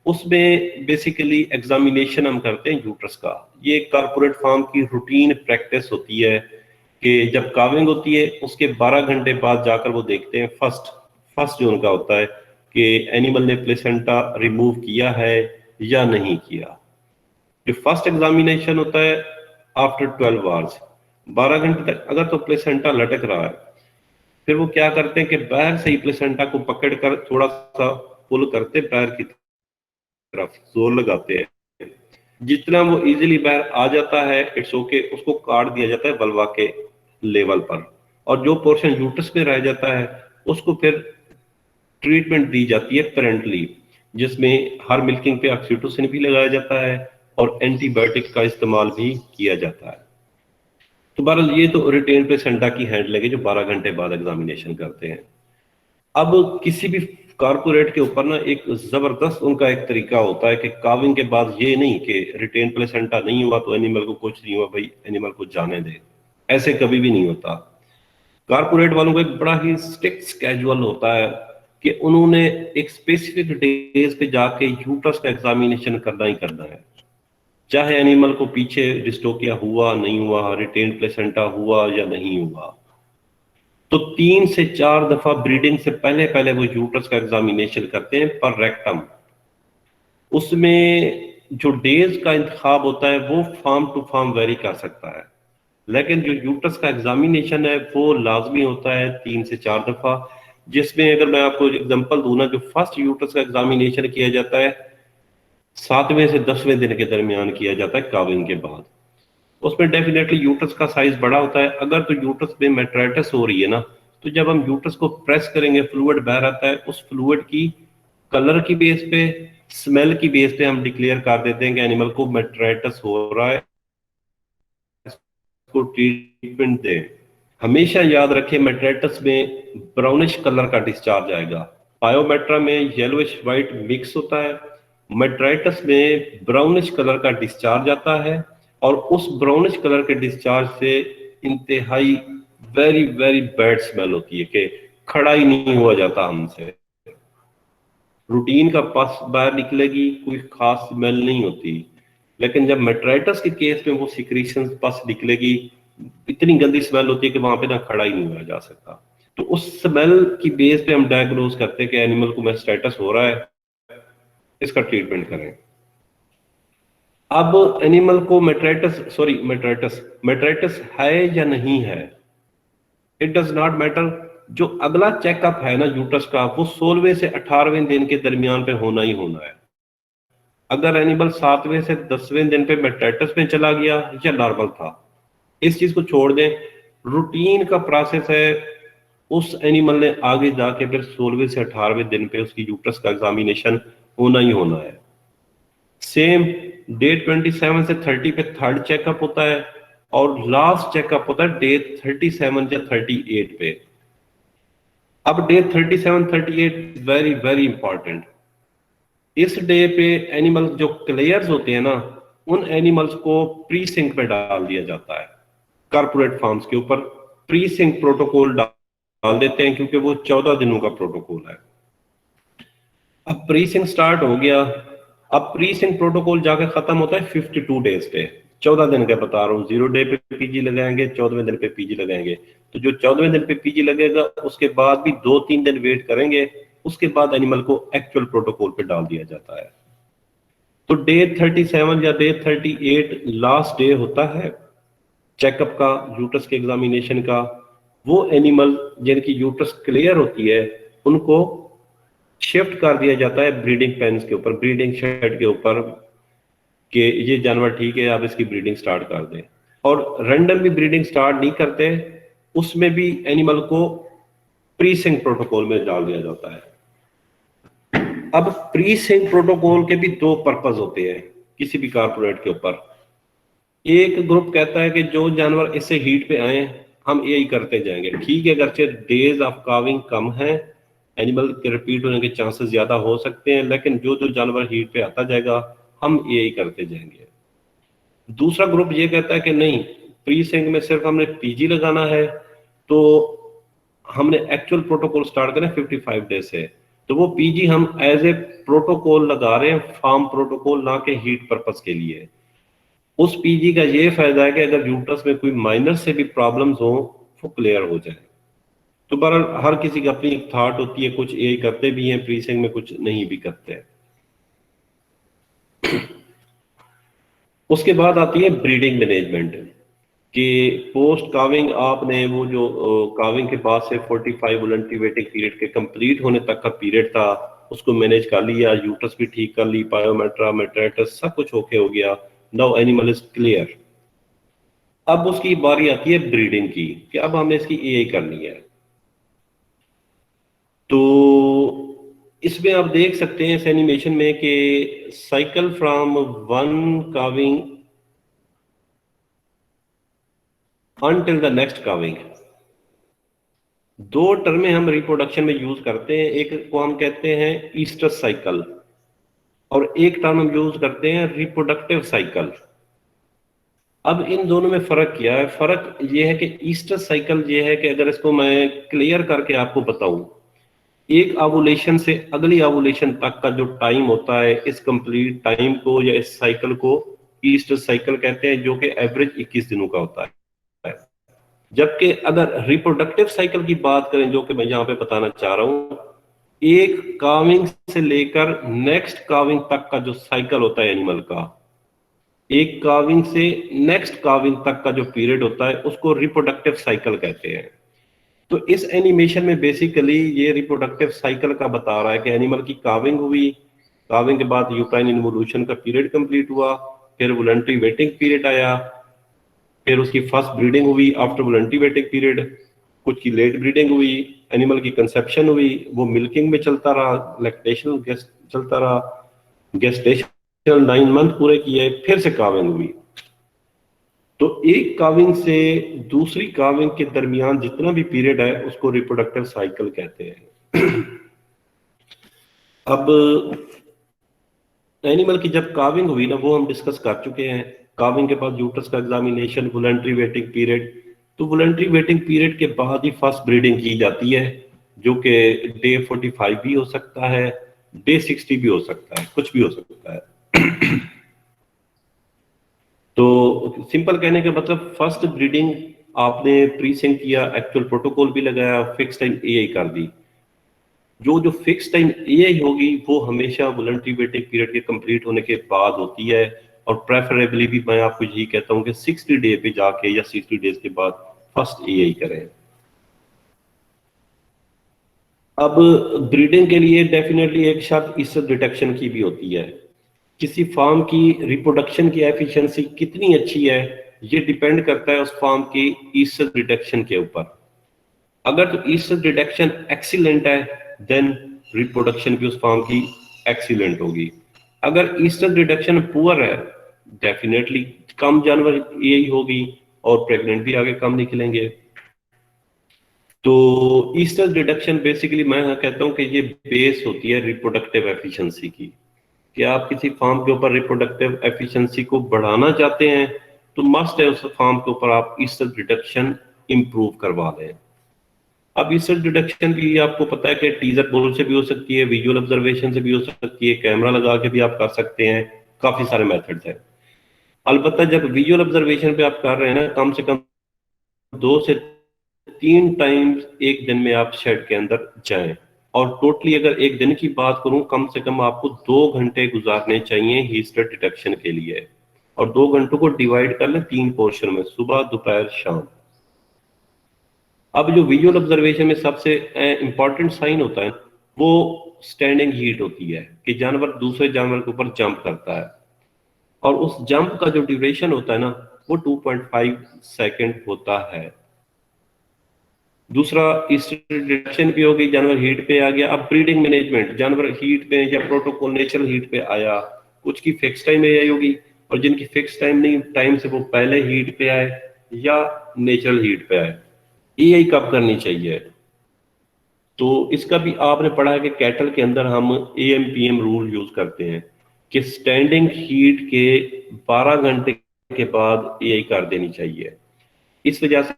उसमें बेसिकली एग्जामिनेशन हम करते हैं यूट्रस का। ये कॉर्पोरेट फार्म की रूटीन प्रैक्टिस होती है कि जब काविंग होती है उसके 12 घंटे बाद जाकर वो देखते हैं, फर्स्ट जो उनका होता है कि एनिमल ने प्लेसेंटा रिमूव किया है या नहीं किया। जो फर्स्ट एग्जामिनेशन होता है आफ्टर 12 आवर्स, 12 घंटे तक अगर तो प्लेसेंटा लटक रहा है, फिर वो क्या करते हैं कि पैर से ही प्लेसेंटा को पकड़कर थोड़ा सा पुल करते, पैर की तरफ जोर लगाते हैं, जितना वो इजीली बाहर आ जाता है इट्स ओके, उसको काट दिया जाता है वल्वा के लेवल पर और जो पोर्शन यूट्रस में रह जाता है उसको फिर ट्रीटमेंट दी जाती है पेरेंटली, जिसमें हर मिल्किंग पे ऑक्सीटोसिन भी लगाया जाता है और एंटीबायोटिक का इस्तेमाल भी किया जाता है। तो बहरहाल ये तो रिटेन प्लेसेंटा की हैंडल है जो 12 घंटे बाद एग्जामिनेशन करते हैं। अब किसी भी कारपोरेट के ऊपर ना एक जबरदस्त उनका एक तरीका होता है कि काविंग के बाद ये नहीं कि रिटेन प्लेसेंटा नहीं हुआ तो एनिमल को कुछ नहीं हुआ, भाई एनिमल को जाने दे, ऐसे कभी भी नहीं होता। कारपोरेट वालों का एक बड़ा ही स्ट्रिक्ट स्केड्यूल होता है कि उन्होंने एक स्पेसिफिक डेज पे जाके यूट्रस का एग्जामिनेशन करना ही करना है, चाहे एनिमल को पीछे डिस्टोकिया हुआ नहीं हुआ, रिटेन प्लेसेंटा हुआ या नहीं हुआ। तो 3 से 4 दफा ब्रीडिंग से पहले पहले वो यूट्रस का एग्जामिनेशन करते हैं पर रेक्टम। उसमें जो डेज का इंतखाब होता है वो फार्म टू फार्म वेरी कर सकता है, लेकिन जो यूट्रस का एग्जामिनेशन है वो लाजमी होता है 3 से 4 दफा। जिसमें अगर मैं आपको एग्जांपल दूं ना, जो फर्स्ट यूट्रस का एग्जामिनेशन किया जाता है 7वें से 10वें दिन के दरमियान किया जाता है काविंग के बाद। उसमें डेफिनेटली यूट्रस का साइज बड़ा होता है। अगर तो यूट्रस में मेट्राइटिस हो रही है ना, तो जब हम यूट्रस को प्रेस करेंगे फ्लूइड बाहर आता है, उस फ्लूइड की कलर की बेस पे, स्मेल की बेस पे हम डिक्लेयर कर देते हैं कि एनिमल को मेट्राइटिस हो रहा है, इसको ट्रीटमेंट दें। हमेशा याद रखें मेट्राइटिस में ब्राउनिश कलर का डिस्चार्ज आएगा, पायोमेट्रा में येलोइश व्हाइट मिक्स होता है, मेट्राइटिस में ब्राउनिश कलर का डिस्चार्ज आता है, और उस ब्राउनिश कलर के डिस्चार्ज से इंतहाई वेरी वेरी बैड स्मेल होती है कि खड़ा ही नहीं हुआ जाता हमसे। रूटीन का पस बाहर निकलेगी, कोई खास स्मेल नहीं होती, लेकिन जब मेट्राइटिस के केस में वो सिक्रीशन पस निकलेगी, इतनी गंदी स्मेल होती है कि वहां पे ना खड़ा ही नहीं हुआ जा सकता। तो उस स्मेल की बेस पे हम डायग्नोज करते हैं कि एनिमल को मेस्टाइटिस हो रहा है, इसका ट्रीटमेंट करें। अब एनिमल को मेट्राइटिस है या नहीं है, इट डज नॉट मैटर। जो अगला चेकअप है ना यूट्रस का, वो 16वें से 18वें दिन के दरमियान पे होना ही होना है। अगर एनिमल 7वें से 10वें दिन पे मेट्राइटिस में चला गया या नॉर्मल था, इस चीज को छोड़ दें। रूटीन का प्रोसेस है, उस एनिमल ने आगे जाके फिर 16वें से 18वें दिन पे उसकी यूट्रस का एग्जामिनेशन होना ही होना है। सेम डे 27 से 30 पे थर्ड चेकअप होता है, और लास्ट चेकअप होता है डे 37 या 38 पे। अब डे 37 38 वेरी वेरी इंपॉर्टेंट। इस डे पे एनिमल जो क्लेयर्स होते हैं ना, उन एनिमल्स को प्री सिंक में डाल दिया जाता है। कारपोरेट फार्म्स के ऊपर प्री सिंक प्रोटोकॉल डाल देते हैं, क्योंकि वो 14 दिनों का प्रोटोकॉल है। अब प्री सिंक स्टार्ट हो गया, अब प्री सिंक प्रोटोकॉल जाके खत्म होता है 52 डेज पे। 14 दिन का बता रहा हूँ, 0 डे पे पीजी लगाएंगे, 14वें दिन पे पीजी लगाएंगे। तो जो 14वें दिन पे पीजी लगेगा उसके बाद भी 2-3 दिन वेट करेंगे, उसके बाद एनिमल को एक्चुअल प्रोटोकॉल पे डाल दिया जाता है। तो डे 37 या डे 38 लास्ट डे होता है चेकअप का, यूट्रस के एग्जामिनेशन का। वो एनिमल जिनकी यूट्रस क्लियर होती है उनको शिफ्ट कर दिया जाता है ब्रीडिंग पेन्स के ऊपर, ब्रीडिंग शेड के ऊपर, कि ये जानवर ठीक है, आप इसकी ब्रीडिंग स्टार्ट कर दें। और रैंडम भी ब्रीडिंग स्टार्ट नहीं करते, उसमें भी एनिमल को प्री सिंक प्रोटोकॉल में डाल दिया जाता है। अब प्री सिंक प्रोटोकॉल के भी 2 पर्पस होते हैं किसी भी कारपोरेट के ऊपर। एक ग्रुप कहता है कि जो जानवर इससे हीट पे आए हम यही करते जाएंगे, ठीक है, अगरचे डेज ऑफ काविंग कम है, एनिमल के रिपीट होने के चांसेस ज्यादा हो सकते हैं, लेकिन जो जो जानवर हीट पे आता जाएगा हम यही करते जाएंगे। दूसरा ग्रुप ये कहता है कि नहीं, प्री सिंक में सिर्फ हमने पीजी लगाना है, तो हमने एक्चुअल प्रोटोकॉल स्टार्ट करें 55 डेज से। तो वो पीजी हम एज ए प्रोटोकॉल लगा रहे हैं, फार्म प्रोटोकॉल, ना के हीट पर्पस के लिए। उस पीजी का ये फायदा है कि अगर यूट्रस में कोई माइनर से भी प्रॉब्लम्स हो वो क्लियर हो जाए। तो बहरहाल हर किसी की अपनी एक थॉट होती है, कुछ यही करते भी हैं प्री सिंक में, कुछ नहीं भी करते हैं। उसके बाद आती है ब्रीडिंग मैनेजमेंट, कि पोस्ट काविंग आपने वो जो काविंग के बाद से 45 वोलेंटिवेटिंग पीरियड के कंप्लीट होने तक का पीरियड था, उसको मैनेज कर लिया, यूट्रस भी ठीक कर ली, पायोमेट्रा मेट्राइटिस सब कुछ ओके हो गया, नाउ एनिमल इज क्लियर। अब उसकी बारी आती है ब्रीडिंग की, कि अब हमने इसकी यही करनी है। तो इसमें आप देख सकते हैं इस एनिमेशन में कि cycle from one calving until the next calving। दो टर्में हम रिप्रोडक्शन में यूज करते हैं, एक को हम कहते हैं ईस्ट्रस साइकिल और एक टर्म हम यूज करते हैं रिप्रोडक्टिव साइकिल। अब इन दोनों में फर्क क्या है? फर्क ये है कि ईस्ट्रस साइकिल ये है कि अगर इसको मैं क्लियर करके आपको बताऊं, एक ओवुलेशन से अगली ओवुलेशन तक का जो टाइम होता है, इस कंप्लीट टाइम को या इस साइकिल को ईस्ट्रस साइकिल कहते हैं, जो कि एवरेज 21 दिनों का होता है। जबकि अगर रिप्रोडक्टिव साइकिल की बात करें, जो कि मैं यहाँ पे बताना चाह रहा हूं, एक काविंग से लेकर नेक्स्ट काविंग तक का जो साइकिल होता है एनिमल का, एक काविंग से नेक्स्ट काविंग तक का जो पीरियड होता है, उसको रिप्रोडक्टिव साइकिल कहते हैं। तो इस एनिमेशन में बेसिकली ये रिप्रोडक्टिव साइकिल का बता रहा है कि एनिमल की काविंग हुई, काविंग के बाद यूट्राइन इन्वोल्यूशन का पीरियड कंप्लीट हुआ, फिर वोलेंट्री वेटिंग पीरियड आया, फिर उसकी फर्स्ट ब्रीडिंग हुई आफ्टर वोलेंट्री वेटिंग पीरियड, कुछ की लेट ब्रीडिंग हुई, एनिमल की कंसेप्शन हुई, वो मिल्किंग में चलता रहा, लैक्टेशन चलता रहा, गेस्टेशन 9 मंथ पूरे किए, फिर से काविंग हुई। तो एक काविंग से दूसरी काविंग के दरमियान जितना भी पीरियड है उसको रिप्रोडक्टिव साइकिल कहते हैं। अब एनिमल की जब काविंग हुई ना, वो हम डिस्कस कर चुके हैं। काविंग के बाद यूट्रस का एग्जामिनेशन, वोलेंट्री वेटिंग पीरियड। तो वोलेंट्री वेटिंग पीरियड के बाद ही फर्स्ट ब्रीडिंग की जाती है, जो कि डे 45 भी हो सकता है, डे 60 भी हो सकता है, कुछ भी हो सकता है। तो सिंपल कहने का मतलब, फर्स्ट ब्रीडिंग आपने प्रीसिंक किया, एक्चुअल प्रोटोकॉल भी लगाया, फिक्स टाइम एआई कर दी। जो जो फिक्स टाइम एआई होगी वो हमेशा वोलंटरी वेटिंग पीरियड के कंप्लीट होने के बाद होती है, और प्रेफरेबली भी मैं आपको यही कहता हूं कि 60 डे पे जाके या 60 डेज के बाद फर्स्ट एआई करें। अब ब्रीडिंग के लिए डेफिनेटली एक शर्त ईस्टर डिटेक्शन की भी होती है। किसी फार्म की रिप्रोडक्शन की एफिशिएंसी कितनी अच्छी है, ये डिपेंड करता है उस फार्म की ईस्टर डिटेक्शन के ऊपर। अगर तो ईस्टर डिटेक्शन एक्सीलेंट है, देन रिप्रोडक्शन भी उस फार्म की एक्सीलेंट होगी। अगर ईस्टर डिटेक्शन पुअर है, डेफिनेटली कम जानवर यही होगी और प्रेग्नेंट भी आगे कम निकलेंगे। तो ईस्टर डिडक्शन बेसिकली मैं कहता हूं कि ये बेस होती है रिप्रोडक्टिव एफिशिएंसी की, कि आप किसी फार्म के ऊपर रिप्रोडक्टिव एफिशिएंसी को बढ़ाना चाहते हैं तो मस्ट है उस फार्म के ऊपर आप ईस्टर डिडक्शन इंप्रूव करवा लें। अब ईस्टर डिडक्शन भी आपको पता है कि टीजर बोल से भी हो सकती है, विजुअल ऑब्जर्वेशन से भी हो सकती है, कैमरा लगा के भी आप कर सकते हैं, काफी सारे मेथड्स हैं। अलबत्ता जब विजुअल ऑब्जर्वेशन पे आप कर रहे हैं ना, कम से कम 2 से 3 टाइम्स एक दिन में आप शेड के अंदर जाएं। और टोटली अगर एक दिन की बात करूं, कम से कम आपको 2 घंटे गुजारने चाहिए हीस्टर डिटेक्शन के लिए, और 2 घंटों को डिवाइड कर लें 3 पोर्शन में, सुबह दोपहर शाम। अब जो विजुअल ऑब्जर्वेशन में सबसे इंपॉर्टेंट साइन होता है, वो स्टैंडिंग हीट होती है, कि जानवर दूसरे जानवर के ऊपर जंप करता है, और उस जंप का जो ड्यूरेशन होता है ना, वो 2.5 सेकेंड होता है। दूसरा ईस्टर डिडक्शन भी होगी, जानवर हीट पे आ गया। अब ब्रीडिंग मैनेजमेंट, जानवर हीट पे या प्रोटोकॉल नेचुरल हीट पे आया, कुछ की फिक्स टाइम आई होगी और जिनकी फिक्स टाइम नहीं, टाइम से वो पहले हीट पे आए या नेचुरल हीट पे आए, एआई कब करनी चाहिए? तो इसका भी आपने पढ़ा है कि कैटल के अंदर हम एएम-पीएम रूल यूज करते हैं, कि स्टैंडिंग हीट के 12 घंटे के बाद एआई कर देनी चाहिए। इस वजह से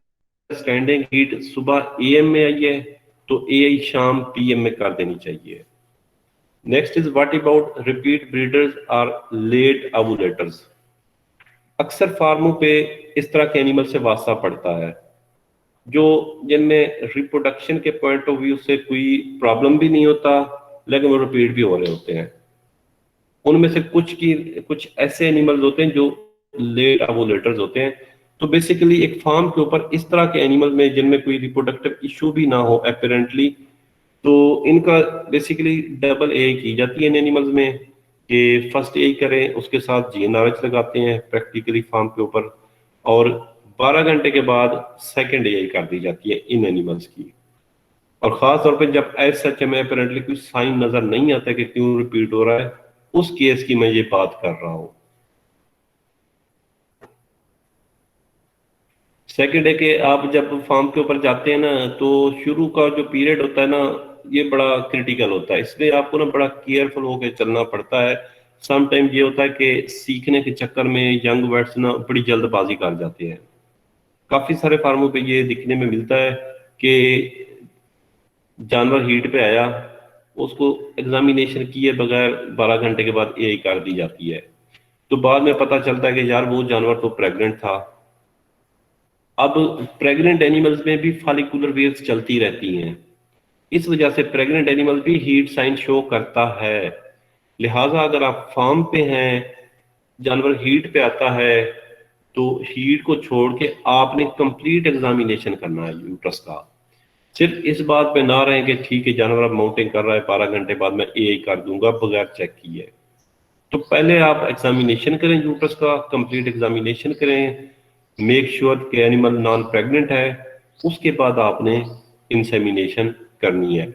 स्टैंडिंग हीट सुबह एएम में आई है तो एआई शाम पीएम में कर देनी चाहिए। Next is what about repeat breeders और लेट ओवुलेटर्स। अक्सर फार्मों पे इस तरह के एनिमल से वास्ता पड़ता है, जो जिनमें रिप्रोडक्शन के पॉइंट ऑफ व्यू से कोई प्रॉब्लम भी नहीं होता, लेकिन वो रिपीट भी हो रहे होते हैं। उनमें से कुछ ऐसे एनिमल्स होते हैं जो लेट ओवुलेटर्स होते हैं। तो बेसिकली एक फार्म के ऊपर इस तरह के एनिमल में जिनमें कोई रिप्रोडक्टिव इशू भी ना हो अपेरेंटली, तो इनका बेसिकली डबल ए की जाती है इन एनिमल्स में, कि फर्स्ट ए करें, उसके साथ जीएनआरएच लगाते हैं प्रैक्टिकली फार्म के ऊपर, और 12 घंटे के बाद सेकेंड ए कर दी जाती है इन एनिमल्स की। और खास तौर पे जब एज सच में अपेरेंटली कोई साइन नजर नहीं आता कि क्यों रिपीट हो रहा है, उस केस की मैं ये बात कर रहा हूं। सेकंड है कि आप जब फार्म के ऊपर जाते हैं ना, तो शुरू का जो पीरियड होता है ना, ये बड़ा क्रिटिकल होता है, इसलिए आपको ना बड़ा केयरफुल होकर चलना पड़ता है। समटाइम ये होता है कि सीखने के चक्कर में यंग बर्ड्स ना बड़ी जल्दबाजी कर जाते हैं। काफी सारे फार्मों पे ये दिखने में मिलता है कि जानवर हीट पे आया, उसको एग्जामिनेशन किए बगैर 12 घंटे के बाद एआई कर दी जाती है। तो बाद में पता चलता है कि यार वो जानवर तो प्रेग्नेंट था। अब प्रेग्नेंट एनिमल्स में भी फॉलिकुलर वेव्स चलती रहती हैं, इस वजह से प्रेग्नेंट एनिमल भी हीट साइन शो करता है। लिहाजा अगर आप फार्म पे हैं, जानवर हीट पे आता है, तो हीट को छोड़ के आपने कंप्लीट एग्जामिनेशन करना है यूट्रस का। सिर्फ इस बात पे ना रहें कि ठीक है जानवर अब माउंटिंग कर रहा है, 12 घंटे बाद मैं एआई कर दूंगा बगैर चेक किए। तो पहले आप एग्जामिनेशन करें, यूट्रस का कंप्लीट एग्जामिनेशन करें, मेक श्योर कि एनिमल नॉन प्रेग्नेंट है, उसके बाद आपने इंसेमिनेशन करनी है।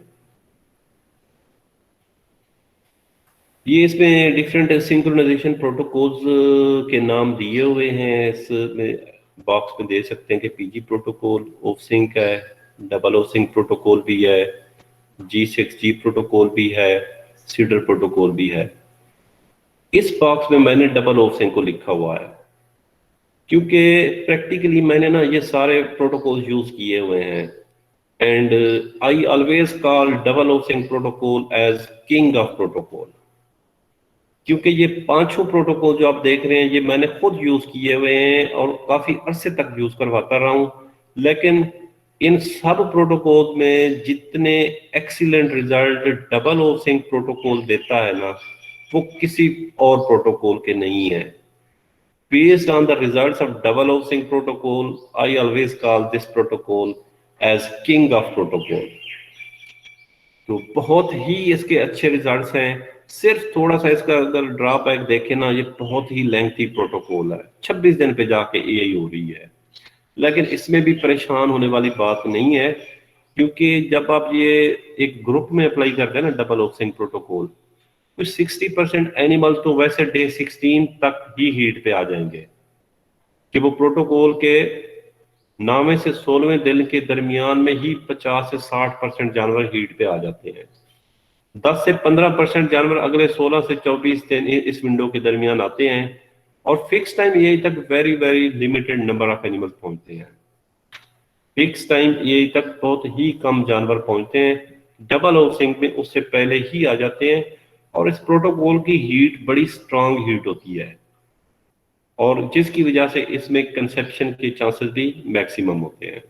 ये इसमें डिफरेंट सिंक्रोनाइजेशन प्रोटोकॉल्स के नाम दिए हुए हैं, इसमें बॉक्स में दे सकते हैं कि पीजी प्रोटोकॉल, ओपसिंक है, डबल ओपसिंक प्रोटोकॉल भी है, G6G प्रोटोकॉल भी है, सीडर प्रोटोकॉल भी है। इस बॉक्स में मैंने डबल ओपसिंक को लिखा हुआ है क्योंकि प्रैक्टिकली मैंने ना ये सारे प्रोटोकॉल यूज किए हुए हैं, and I always call double ovsynch protocol as king of protocol, क्योंकि ये पांचों प्रोटोकॉल जो आप देख रहे हैं ये मैंने खुद यूज किए हुए हैं और काफी अरसे तक यूज करवाता रहा हूं। लेकिन इन सब प्रोटोकॉल में जितने excellent result double ovsynch protocol देता है ना, वो किसी और प्रोटोकॉल के नहीं है। Based on the results of double opening protocol, I always call this protocol as king of protocol. तो बहुत ही इसके अच्छे रिजल्ट्स हैं। सिर्फ थोड़ा सा इसका अगर ड्रॉबैक देखें ना, ये बहुत ही लेंथी प्रोटोकॉल है, 26 दिन पे जाके एआई हो रही है। लेकिन इसमें भी परेशान होने वाली बात नहीं है, क्योंकि जब आप ये एक ग्रुप में अप्लाई करते हैं ना डबल ओपसिंग प्रोटोकॉल, तो 60% एनिमल तो वैसे डे 16 तक ही हीट पे आ जाएंगे कि वो प्रोटोकॉल के 9वें से 16वें दिन के दरमियान में ही 50 से 60% जानवर हीट पे आ जाते हैं। 10 से 15% जानवर अगले 16 से 24 दिन इस विंडो के दरमियान आते हैं, और फिक्स टाइम यही तक very very limited number of animal पहुंचते हैं। फिक्स टाइम यही तक बहुत ही कम जानवर पहुंचते हैं। डबल ओपसिंग में उससे पहले ही आ जाते हैं, और इस प्रोटोकॉल की हीट बड़ी स्ट्रांग हीट होती है, और जिसकी वजह से इसमें कंसेप्शन के चांसेस भी मैक्सिमम होते हैं।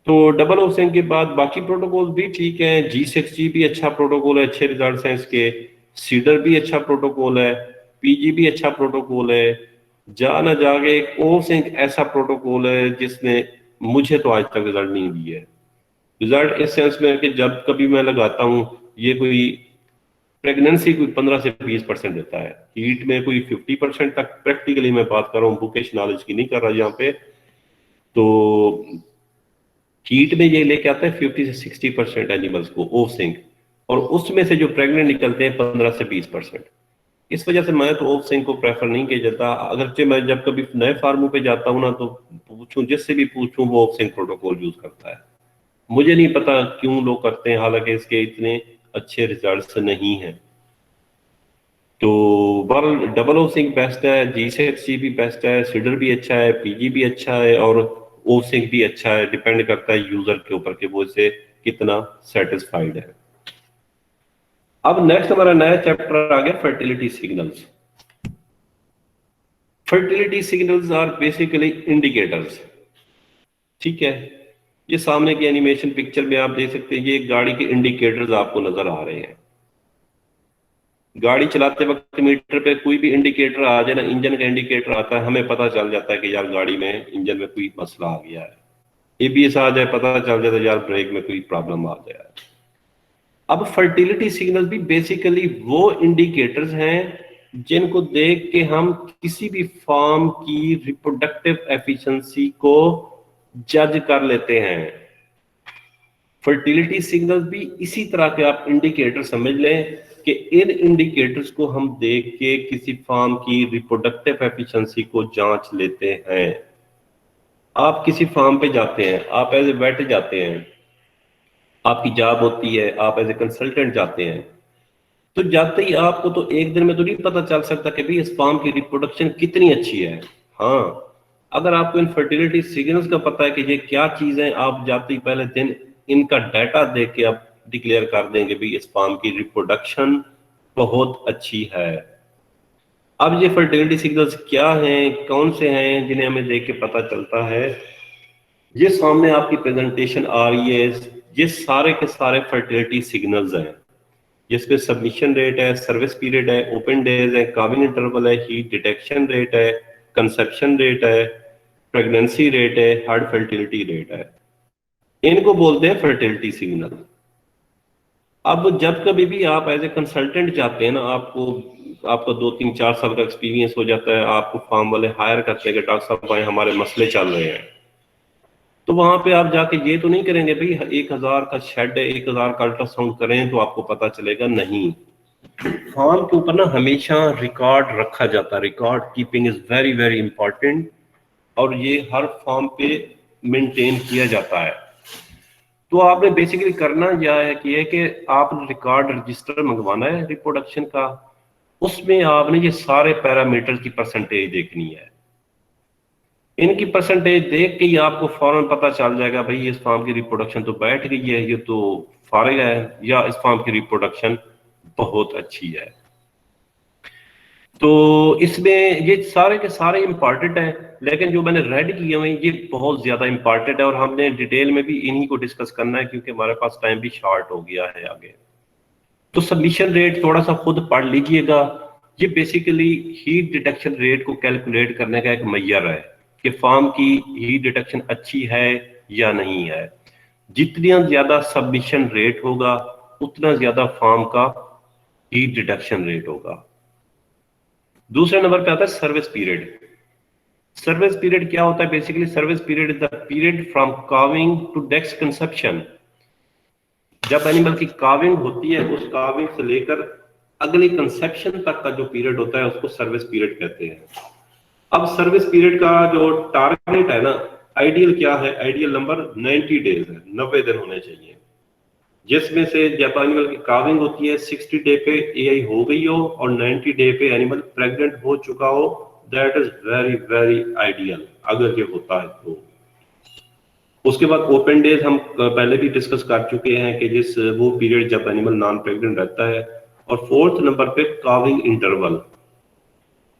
तो डबल ओपसिंग के बाद बाकी प्रोटोकॉल भी ठीक है, G6G भी अच्छा प्रोटोकॉल है, अच्छे रिजल्ट्स हैं इसके, सीडर भी अच्छा प्रोटोकॉल है, पीजी भी अच्छा प्रोटोकॉल है। जा ना जाके ओपसिंग ऐसा प्रोटोकॉल है जिसने मुझे तो आज तक रिजल्ट नहीं दिया है। रिजल्ट इस सेंस में है कि जब कभी मैं लगाता हूँ, ये कोई प्रेगनेंसी कोई 15 से 20% देता है, हीट में कोई 50% तक। प्रैक्टिकली मैं बात कर रहा हूँ, बुकिश नॉलेज की नहीं कर रहा यहाँ पे। तो हीट में ये लेके आता है 50 से 60% एनिमल्स को ओवसिंक, और उसमें से जो प्रेग्नेंट निकलते हैं 15 से 20%। इस वजह से मैं तो ओवसिंक को प्रेफर नहीं किया जाता। अगरचे मैं जब कभी नए फार्मों पे जाता हूँ ना, तो पूछूं जिससे भी पूछूं, वो ओवसिंक प्रोटोकॉल यूज करता है। मुझे नहीं पता क्यों लोग करते हैं, हालांकि इसके इतने अच्छे रिजल्ट्स नहीं हैं। तो बल डबल ओसिंक बेस्ट है, G6G भी बेस्ट है, सीडर भी अच्छा है, पीजी भी अच्छा है, और ओसिंक भी अच्छा है। डिपेंड करता है यूजर के ऊपर कि वो इससे कितना सेटिस्फाइड है। अब नेक्स्ट हमारा नया चैप्टर आ गया, fertility signals. Fertility signals are basically indicators. ठीक है, ये सामने की एनिमेशन पिक्चर में आप देख सकते हैं, ये गाड़ी के इंडिकेटर्स आपको नजर आ रहे हैं। गाड़ी चलाते वक्त मीटर पे कोई भी इंडिकेटर आ जाए ना, इंजन का इंडिकेटर आता है, हमें पता चल जाता है कि यार गाड़ी में इंजन में कोई मसला आ गया है। एबीएस आ जाए, पता चल जाता है यार ब्रेक में कोई प्रॉब्लम आ गया है। अब फर्टिलिटी सिग्नल भी बेसिकली वो इंडिकेटर्स हैं जिनको देख के हम किसी भी फार्म की रिप्रोडक्टिव एफिशिएंसी को जज कर लेते हैं। फर्टिलिटी सिग्नल भी इसी तरह के आप इंडिकेटर समझ लें कि इन इंडिकेटर्स को हम देख के किसी फार्म की रिप्रोडक्टिव एफिशिएंसी को जांच लेते हैं। आप किसी फार्म पे जाते हैं, आप एज ए वेट जाते हैं, आपकी जॉब होती है, आप एज ए कंसल्टेंट जाते हैं, तो जाते ही आपको तो एक दिन में तो नहीं पता चल सकता कि भाई इस फार्म की रिप्रोडक्शन कितनी अच्छी है। हाँ, अगर आपको इन फर्टिलिटी सिग्नल्स का पता है कि ये क्या चीज है, आप जाते ही पहले दिन इनका डाटा देख के आप डिक्लेयर कर देंगे भाई इस फार्म की रिप्रोडक्शन बहुत अच्छी है। अब ये फर्टिलिटी सिग्नल्स क्या हैं, कौन से हैं जिन्हें हमें देख के पता चलता है, ये सामने आपकी प्रेजेंटेशन आ रही है। ये सारे के सारे फर्टिलिटी सिग्नल्स हैं जिसपे सबमिशन रेट है, सर्विस पीरियड है, ओपन डेज है, काविंग इंटरवल है, हीट डिटेक्शन रेट है, कंसेप्शन रेट है, प्रेगनेंसी रेट है, हार्ड फर्टिलिटी रेट है। इनको बोलते हैं फर्टिलिटी सिग्नल। अब जब कभी भी आप एज ए कंसल्टेंट जाते हैं ना, आपको आपका 2 3 4 साल का एक्सपीरियंस हो जाता है, आपको फार्म वाले हायर करते हैं कि डॉक्टर साहब आए हमारे मसले चल रहे हैं, तो वहां पे आप जाके ये तो नहीं करेंगे भाई 1,000 का शेड है, 1,000 का अल्ट्रासाउंड करें तो आपको पता चलेगा, नहीं। फार्म के ऊपर ना हमेशा रिकॉर्ड रखा जाता है, record keeping is very very important, और ये हर फार्म पे मेंटेन किया जाता है। तो आपने बेसिकली करना यह है कि आपने रिकॉर्ड रजिस्टर मंगवाना है रिप्रोडक्शन का, उसमें आपने ये सारे पैरामीटर की परसेंटेज देखनी है। इनकी परसेंटेज देख के ही आपको फौरन पता चल जाएगा भाई इस फार्म की रिप्रोडक्शन तो बैठ गई है, ये तो फारिग है, या इस फार्म की रिप्रोडक्शन बहुत अच्छी है। तो इसमें ये सारे के सारे इंपॉर्टेंट हैं, लेकिन जो मैंने रेड किए हुए हैं ये बहुत ज्यादा इंपॉर्टेंट है, और हमने डिटेल में भी इन्हीं को डिस्कस करना है क्योंकि हमारे पास टाइम भी शॉर्ट हो गया है आगे। तो सबमिशन रेट थोड़ा सा खुद पढ़ लीजिएगा। ये बेसिकली हीट डिटेक्शन रेट को कैलकुलेट करने का एक मैयर है कि फार्म की हीट डिटेक्शन अच्छी है या नहीं है। जितना ज्यादा सबमिशन रेट होगा उतना ज्यादा फार्म का हीट डिटेक्शन रेट होगा। दूसरे नंबर पे आता है सर्विस पीरियड। सर्विस पीरियड क्या होता है? Basically service period is the period from calving to next conception. जब एनिमल की काविंग होती है, उस काविंग से लेकर अगली कंसेप्शन तक का जो पीरियड होता है उसको सर्विस पीरियड कहते हैं। अब सर्विस पीरियड का जो टारगेट है ना, आइडियल क्या है? आइडियल नंबर 90 डेज है, 90 दिन होने चाहिए, जिसमें से जब एनिमल की काविंग होती है 60 डे पे एआई हो गई हो और 90 डे पे एनिमल प्रेग्नेंट हो चुका हो, that is very very ideal अगर ये होता है तो। उसके बाद ओपन डेज हम पहले भी डिस्कस कर चुके हैं कि जिस वो पीरियड जब एनिमल नॉन प्रेग्नेंट रहता है। और फोर्थ नंबर पे काविंग इंटरवल,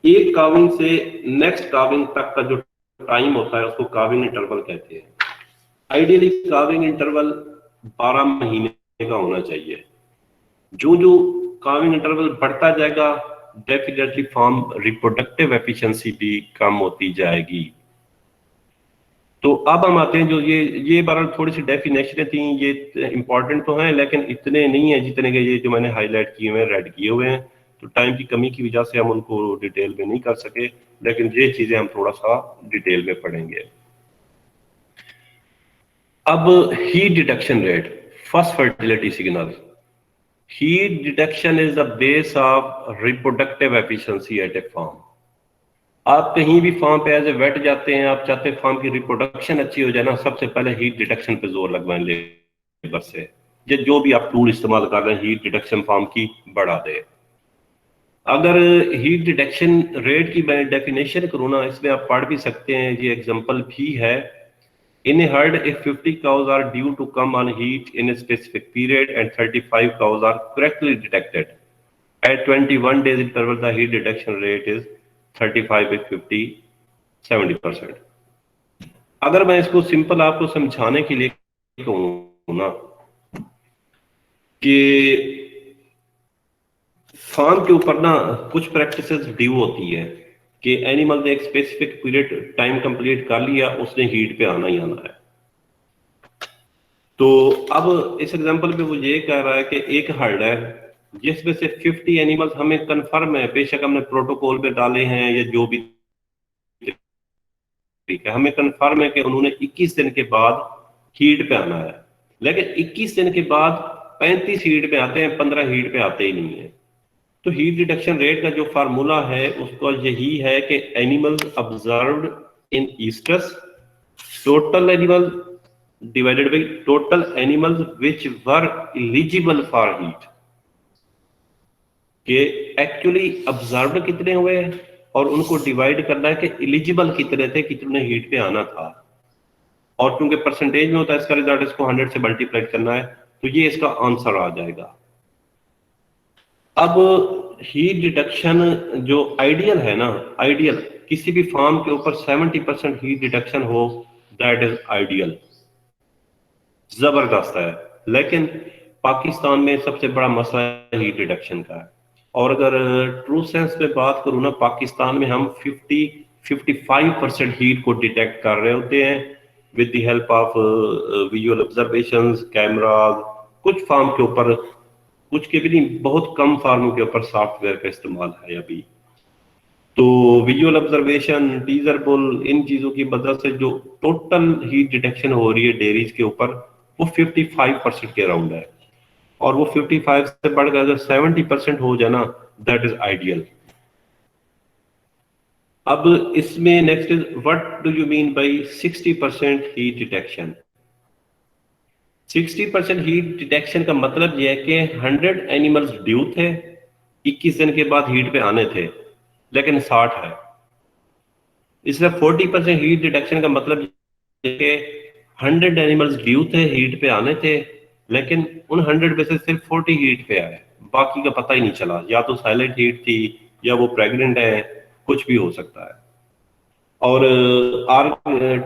एक काविंग से नेक्स्ट काविंग तक का जो टाइम होता है उसको काविंग इंटरवल कहते हैं। आइडियली काविंग इंटरवल 12 महीने का होना चाहिए। जो जो काविंग इंटरवल बढ़ता जाएगा डेफिनेटली फार्म रिप्रोडक्टिव एफिशिएंसी भी कम होती जाएगी। तो अब हम आते हैं जो ये बार थोड़ी सी डेफिनेशनें थी, ये इंपॉर्टेंट तो हैं लेकिन इतने नहीं है जितने के ये जो मैंने हाईलाइट किए हुए हैं, रेड किए हुए हैं। तो टाइम की कमी की वजह से हम उनको डिटेल में नहीं कर सके, लेकिन ये चीजें हम थोड़ा सा डिटेल में पढ़ेंगे। अब heat detection rate, first fertility signal. Heat detection is the base of reproductive efficiency at a farm. आप कहीं भी फार्म पे एज ए वेट जाते हैं, आप चाहते हैं फार्म की रिप्रोडक्शन अच्छी हो जाए ना, सबसे पहले हीट डिटेक्शन पे जोर लगवाएं लेबर से। ये जो भी आप टूल इस्तेमाल कर रहे हैं हीट डिटेक्शन फार्म की बढ़ा दे। अगर हीट डिटेक्शन रेट की मैं डेफिनेशन करूँ ना, इसमें आप पढ़ भी सकते हैं, ये एग्जांपल भी है। In a herd, if 50 cows are due to come on heat in a specific period and 35 cows are correctly detected, at 21 days interval, the heat detection rate is 35 by 50, 70%। अगर मैं इसको सिंपल आपको समझाने के लिए कहूँ ना कि फार्म के ऊपर ना कुछ प्रैक्टिसेस ड्यू होती है कि एनिमल ने एक स्पेसिफिक पीरियड टाइम कंप्लीट कर लिया, उसने हीट पे आना ही आना है। तो अब इस एग्जांपल पे वो ये कह रहा है कि एक हर्ड है जिसमें से 50 एनिमल्स हमें कंफर्म है, बेशक हमने प्रोटोकॉल पे डाले हैं या जो भी, ठीक है, हमें कंफर्म है कि उन्होंने 21 दिन के बाद हीट पे आना है, लेकिन 21 दिन के बाद 35 हीट पे आते हैं, 15 हीट पे आते ही नहीं है। तो हीट डिटेक्शन रेट का जो फार्मूला है उसका यही है कि animals observed in oestrus total animal divided by total animals which were eligible for heat, कि एक्चुअली ऑब्जर्व्ड कितने हुए हैं और उनको डिवाइड करना है कि एलिजिबल कितने थे, कितने हीट पे आना था। और क्योंकि परसेंटेज में होता है इसका रिजल्ट, इसको 100 से मल्टीप्लाई करना है, तो ये इसका आंसर आ जाएगा। अब हीट डिडक्शन जो आइडियल है ना, आइडियल किसी भी फार्म के ऊपर 70% हीट डिडक्शन हो, दैट इज आइडियल, जबरदस्त है। लेकिन पाकिस्तान में सबसे बड़ा मसला हीट डिडक्शन का है। और अगर ट्रू सेंस में बात करूँ ना, पाकिस्तान में हम 55% हीट को डिटेक्ट कर रहे होते हैं with the help of visual observations, cameras. कुछ फार्म के ऊपर, कुछ के भी नहीं, बहुत कम फार्मों के ऊपर सॉफ्टवेयर का इस्तेमाल है अभी। तो विजुअल ऑब्जर्वेशन, टीजर बुल, इन चीजों की मदद से जो टोटल हीट डिटेक्शन हो रही है डेयरीज के ऊपर, वो 55% के अराउंड है। और वो 55 से बढ़कर अगर 70% हो जाए ना, दैट इज आइडियल। अब इसमें next is what do you mean by 60% heat detection. 60% heat detection का मतलब यह है कि 100 एनिमल्स ड्यू थे, 21 दिन के बाद हीट पे आने थे, लेकिन 60 है। इसलिए 40% हीट डिटेक्शन का मतलब ये कि 100 एनिमल्स ड्यू थे, हीट पे आने थे, लेकिन उन 100 में से सिर्फ 40 हीट पे आए, बाकी का पता ही नहीं चला। या तो साइलेंट हीट थी, या वो प्रेग्नेंट है, कुछ भी हो सकता है। और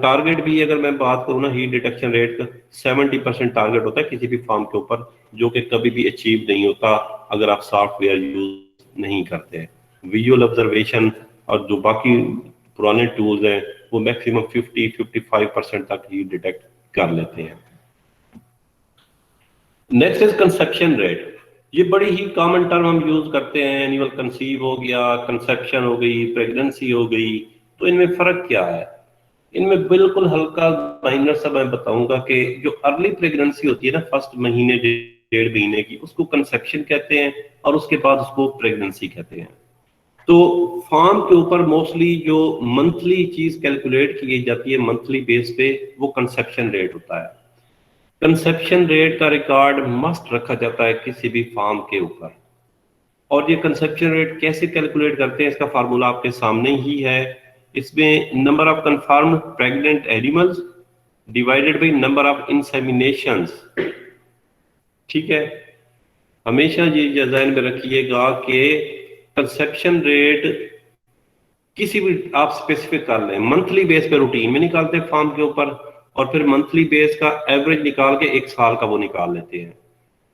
टारगेट भी अगर मैं बात करूँ ना, हीट डिटेक्शन रेट का 70% टारगेट होता है किसी भी फार्म के ऊपर, जो कि कभी भी अचीव नहीं होता अगर आप सॉफ्टवेयर यूज नहीं करते। विजुअल ऑब्जर्वेशन और जो बाकी पुराने टूल्स हैं, वो मैक्सिमम 50-55% तक हीट डिटेक्ट कर लेते हैं। Next is conception rate. ये बड़ी ही कॉमन टर्म हम यूज करते हैं, एनुअल कंसीव हो गया, कंसेप्शन हो गई, प्रेगनेंसी हो गई। तो इनमें फर्क क्या है? इनमें बिल्कुल हल्का माइनर सा मैं बताऊंगा कि जो अर्ली प्रेगनेंसी होती है ना, फर्स्ट महीने 1.5 महीने की, उसको कंसेप्शन कहते हैं, और उसके बाद उसको प्रेगनेंसी कहते हैं। तो फार्म के ऊपर मोस्टली जो मंथली चीज कैलकुलेट की जाती है मंथली बेस पे, वो कंसेप्शन रेट होता है। कंसेप्शन रेट का रिकॉर्ड मस्ट रखा जाता है किसी भी फार्म के ऊपर। और ये कंसेप्शन रेट कैसे कैलकुलेट करते हैं, इसका फार्मूला आपके सामने ही है। इसमें number of confirm pregnant animals divided by number of inseminations. ठीक है, हमेशा ये ध्यान में रखिएगा कि कंसेप्शन रेट किसी भी आप स्पेसिफिक कर लें, मंथली बेस पे रूटीन में निकालते हैं फार्म के ऊपर, और फिर मंथली बेस का एवरेज निकाल के 1 साल का वो निकाल लेते हैं।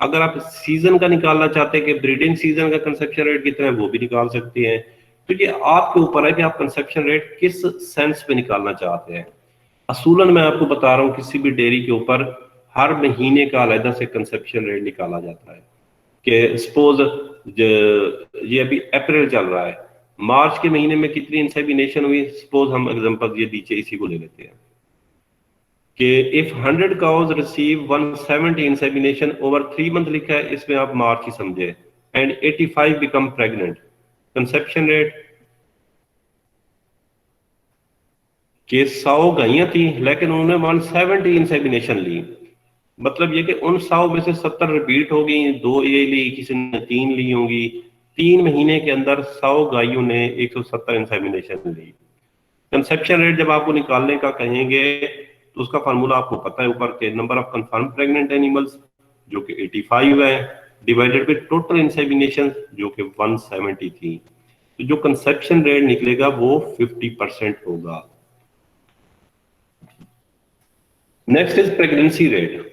अगर आप सीजन का निकालना चाहते हैं कि ब्रीडिंग सीजन का कंसेप्शन रेट कितना है, वो भी निकाल सकते हैं। तो ये आपके ऊपर है कि आप कंसेप्शन रेट किस सेंस पे निकालना चाहते हैं। असूलन मैं आपको बता रहा हूँ, किसी भी डेयरी के ऊपर हर महीने का अलग से कंसेप्शन रेट निकाला जाता है। कि सपोज ये अभी अप्रैल चल रहा है, मार्च के महीने में कितनी इंसेमिनेशन हुई, सपोज हम एग्जांपल ये नीचे इसी को ले लेते हैं कि if 100 cows receive 170 insemination over 3 month लिखा है, इसमें आप मार्च ही समझे, and 85 become pregnant, conception rate कि 100 गायें थी लेकिन उन्होंने 170 इंसेमिनेशन ली। मतलब ये कि उन 100 में से 70 रिपीट हो गई, 2 ये ली, किसी ने 3 ली होंगी। 3 महीने के अंदर 100 गायों ने 170 इंसेमिनेशन ली। कंसेप्शन रेट जब आपको निकालने का कहेंगे, तो उसका फार्मूला आपको पता है ऊपर के, number of confirm pregnant animals जो कि 85 है, डिवाइडेड बाय टोटल इंसेमिनेशन जो कि 170 थी। तो जो कंसेप्शन रेट निकलेगा वो 50% होगा। Next is pregnancy rate.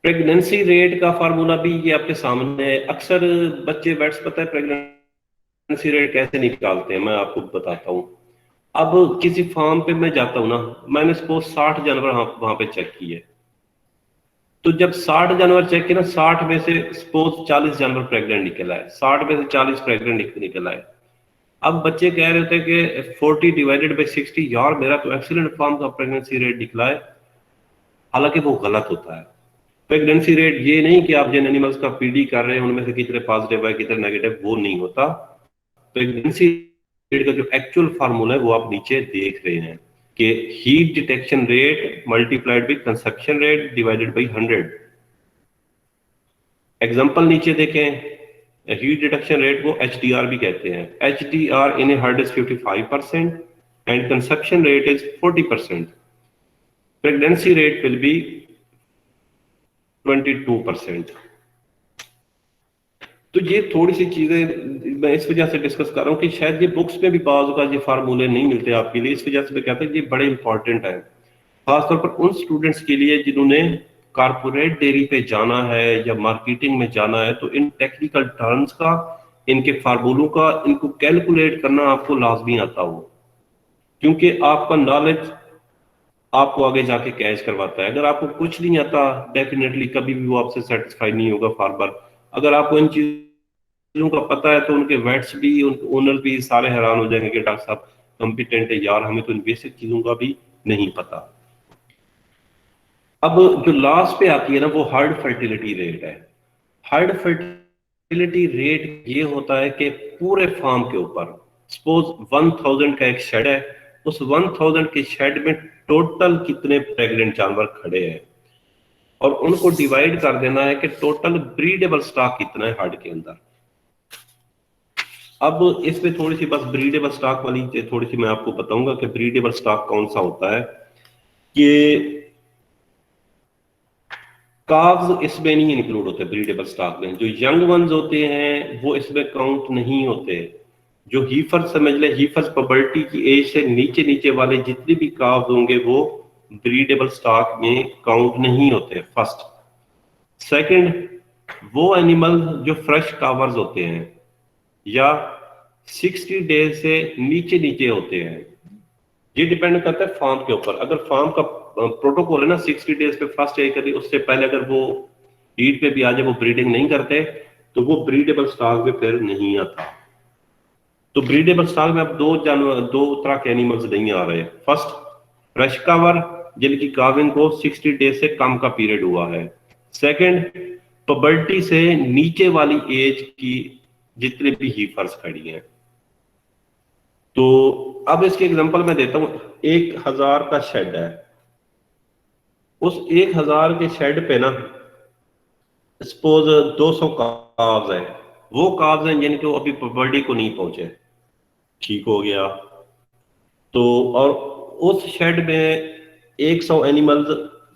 Pregnancy rate का फार्मूला भी ये आपके सामने है। अक्सर बच्चे वेट्स पता है प्रेगनेंसी रेट कैसे निकालते हैं, मैं आपको बताता हूँ। अब किसी फार्म पे मैं जाता हूँ ना, मैंने सपोज 60 जानवर वहां पे चेक किए। तो जब 60 जानवर चेक किए ना, 60 में से सपोज 40 जानवर प्रेग्नेंट निकल आए, 60 में से 40 प्रेग्नेंट निकल आए। अब बच्चे कह रहे थे कि 40 डिवाइडेड बाई 60, यार मेरा तो एक्सीलेंट फार्म का प्रेगनेंसी रेट निकला है। हालांकि वो गलत होता है। प्रेगनेंसी रेट ये नहीं कि आप जिन एनिमल्स का पीडी कर रहे हैं उनमें से कितने पॉजिटिव है कितने नेगेटिव, वो नहीं होता। प्रेगनेंसी रेट का जो एक्चुअल फार्मूला है वो आप नीचे देख रहे हैं। कि heat detection rate multiplied with consumption rate divided by 100। Example नीचे देखें, हीट डिटेक्शन रेट को HDR भी कहते हैं। HDR in A heard is 55% and consumption rate is 40%। Pregnancy rate will be 22%। तो ये थोड़ी सी चीजें मैं इस वजह से डिस्कस कर रहा हूँ कि शायद ये बुक्स में भी बाज़ का ये फार्मूले नहीं मिलते आपके लिए, इस वजह से मैं कहता हूँ ये बड़े इंपॉर्टेंट है, खासतौर पर उन स्टूडेंट्स के लिए जिन्होंने कारपोरेट डेयरी पे जाना है या मार्केटिंग में जाना है। तो इन टेक्निकल टर्म्स का, इनके फार्मूलों का, इनको कैलकुलेट करना आपको लाजमी आता हो, क्योंकि आपका नॉलेज आपको आगे जाके कैच करवाता है। अगर आपको कुछ नहीं आता, डेफिनेटली कभी भी वो आपसे सेटिस्फाई नहीं होगा फार्मर। अगर आपको इन चीजों का पता है तो उनके वेट्स भी, उनके ओनर भी सारे हैरान हो जाएंगे कि डॉक्टर साहब कॉम्पिटेंट है यार, हमें तो इन बेसिक चीजों का भी नहीं पता। अब जो लास्ट पे आती है ना, वो हर्ड फर्टिलिटी रेट है। हर्ड फर्टिलिटी रेट ये होता है कि पूरे फार्म के ऊपर, सपोज 1000 का एक शेड है, उस 1000 के शेड में टोटल कितने प्रेग्नेंट जानवर खड़े हैं, और उनको डिवाइड कर देना है कि टोटल ब्रीडेबल स्टॉक कितना है हर्ड के अंदर। अब इसमें थोड़ी सी बस ब्रीडेबल स्टॉक वाली थोड़ी सी मैं आपको बताऊंगा कि ब्रीडेबल स्टॉक कौन सा होता है। कि काव्स इसमें नहीं इंक्लूड होते ब्रीडेबल स्टॉक में, जो यंग वंस होते हैं वो इसमें काउंट नहीं होते। जो हीफर समझ ले, हीफर्स पबर्टी की एज से नीचे नीचे वाले जितने भी काव्स होंगे वो ब्रीडेबल स्टॉक में काउंट नहीं होते, फर्स्ट। सेकंड, वो एनिमल जो फ्रेश कावर्स होते हैं या 60 डेज से नीचे नीचे होते हैं, ये डिपेंड करता है फार्म के ऊपर। अगर फार्म का प्रोटोकॉल है ना 60 डेज पे फर्स्ट एग करी, उससे पहले अगर वो ईट पे भी आ जाए, वो ब्रीडिंग नहीं करते, तो वो ब्रीडेबल स्टॉक में फिर नहीं आता। तो ब्रीडेबल स्टॉक में अब दो तरह के एनिमल्स नहीं आ रहे। फर्स्ट, फ्रेश कावर जिनकी काविंग को 60 डेज से कम का पीरियड हुआ है। सेकंड, पबर्टी से नीचे वाली एज की जितने भी हीफर्स खड़ी हैं। तो अब इसके एग्जांपल मैं देता हूं। 1000 का शेड है, उस 1000 के शेड पे ना सपोज 200 काव्स है, वो काव्स हैं जिनके अभी पबर्टी को नहीं पहुंचे, ठीक हो गया। तो और उस शेड में 100 एनिमल्स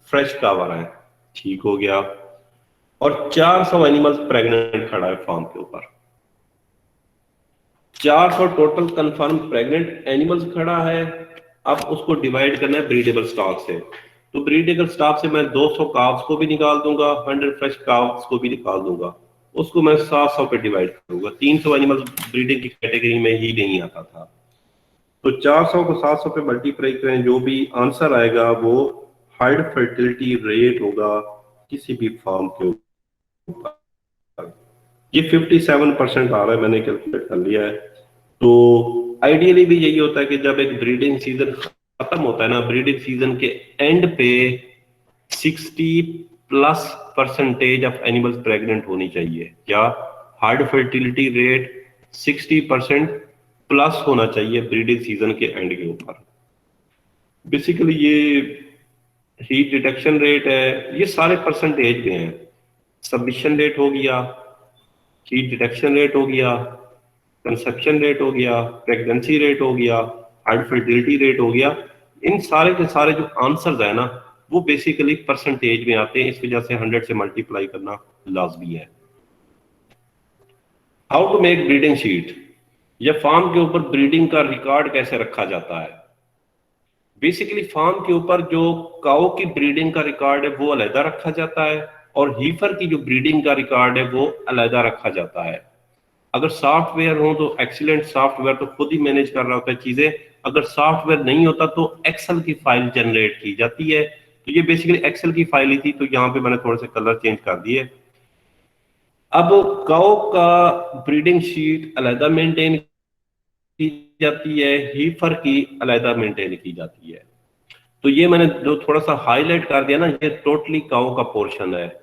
फ्रेश कावर हैं, ठीक हो गया। और 400 एनिमल्स प्रेग्नेंट खड़ा है फार्म के ऊपर। 400 टोटल कंफर्म प्रेग्नेंट एनिमल्स खड़ा है। अब उसको डिवाइड करना है ब्रीडेबल स्टॉक से। तो ब्रीडेबल स्टॉक से मैं 200 काव्स को भी निकाल दूंगा, 100 फ्रेश काव्स को भी निकाल दूंगा, उसको मैं 700 पे डिवाइड करूंगा। 300 एनिमल्स ब्रीडिंग की कैटेगरी में ही नहीं आता था। तो 400 को 700 पे मल्टीप्लाई करें, जो भी आंसर आएगा वो हार्ड फर्टिलिटी रेट होगा किसी भी फार्म के ऊपर। ये 57% आ रहा है, मैंने कैलकुलेट कर लिया है। तो आइडियली भी यही होता है कि जब एक ब्रीडिंग सीजन खत्म होता है ना, ब्रीडिंग सीजन के एंड पे 60+% ऑफ एनिमल्स प्रेग्नेंट होनी चाहिए, या हार्ड फर्टिलिटी रेट 60% प्लस होना चाहिए ब्रीडिंग सीजन के एंड के ऊपर। बेसिकली ये हीट डिटेक्शन रेट है, ये सारे परसेंटेज में है। सबमिशन रेट हो गया, हीट डिटेक्शन रेट हो गया, कंसेप्शन रेट हो गया, प्रेगनेंसी रेट हो गया, हार्ड फर्टिलिटी रेट हो गया। इन सारे के सारे जो आंसर्स है ना, वो बेसिकली परसेंटेज में आते हैं, इस वजह से 100 से मल्टीप्लाई करना लाजमी है। How to make breeding sheet, या फार्म के ऊपर ब्रीडिंग का रिकॉर्ड कैसे रखा जाता है। बेसिकली फार्म के ऊपर जो काऊ की ब्रीडिंग का रिकॉर्ड है वो अलहदा रखा जाता है, और हीफर की जो ब्रीडिंग का रिकॉर्ड है वो अलहदा रखा जाता है। अगर सॉफ्टवेयर हो तो एक्सीलेंट, सॉफ्टवेयर तो खुद ही मैनेज कर रहा होता है चीजें। अगर सॉफ्टवेयर नहीं होता तो एक्सेल की फाइल जनरेट की जाती है। तो ये बेसिकली एक्सेल की फाइल ही थी, तो यहाँ पे मैंने थोड़े से कलर चेंज कर दिए। अब काऊ का ब्रीडिंग शीट अलहदा मेंटेन की जाती है, हीफर की अलहदा मेंटेन की जाती है। तो ये मैंने जो थोड़ा सा हाईलाइट कर दिया ना, ये टोटली काऊ का पोर्शन है।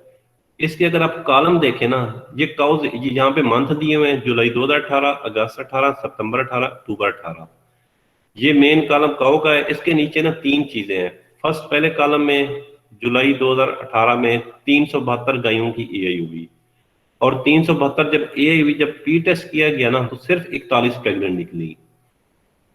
इसके अगर आप कॉलम देखें ना, ये काउज यहाँ पे मंथ दिए हुए हैं, जुलाई 2018, अगस्त 18, सितंबर 18, अक्टूबर 18। ये मेन कॉलम काओ का है। इसके नीचे ना तीन चीजें हैं। फर्स्ट, पहले कॉलम में जुलाई 2018 में 372 गायों की एआई हुई, और 372 जब एआई हुई, जब पी टेस्ट किया गया ना, तो सिर्फ 41 प्रेग्नेंट निकली।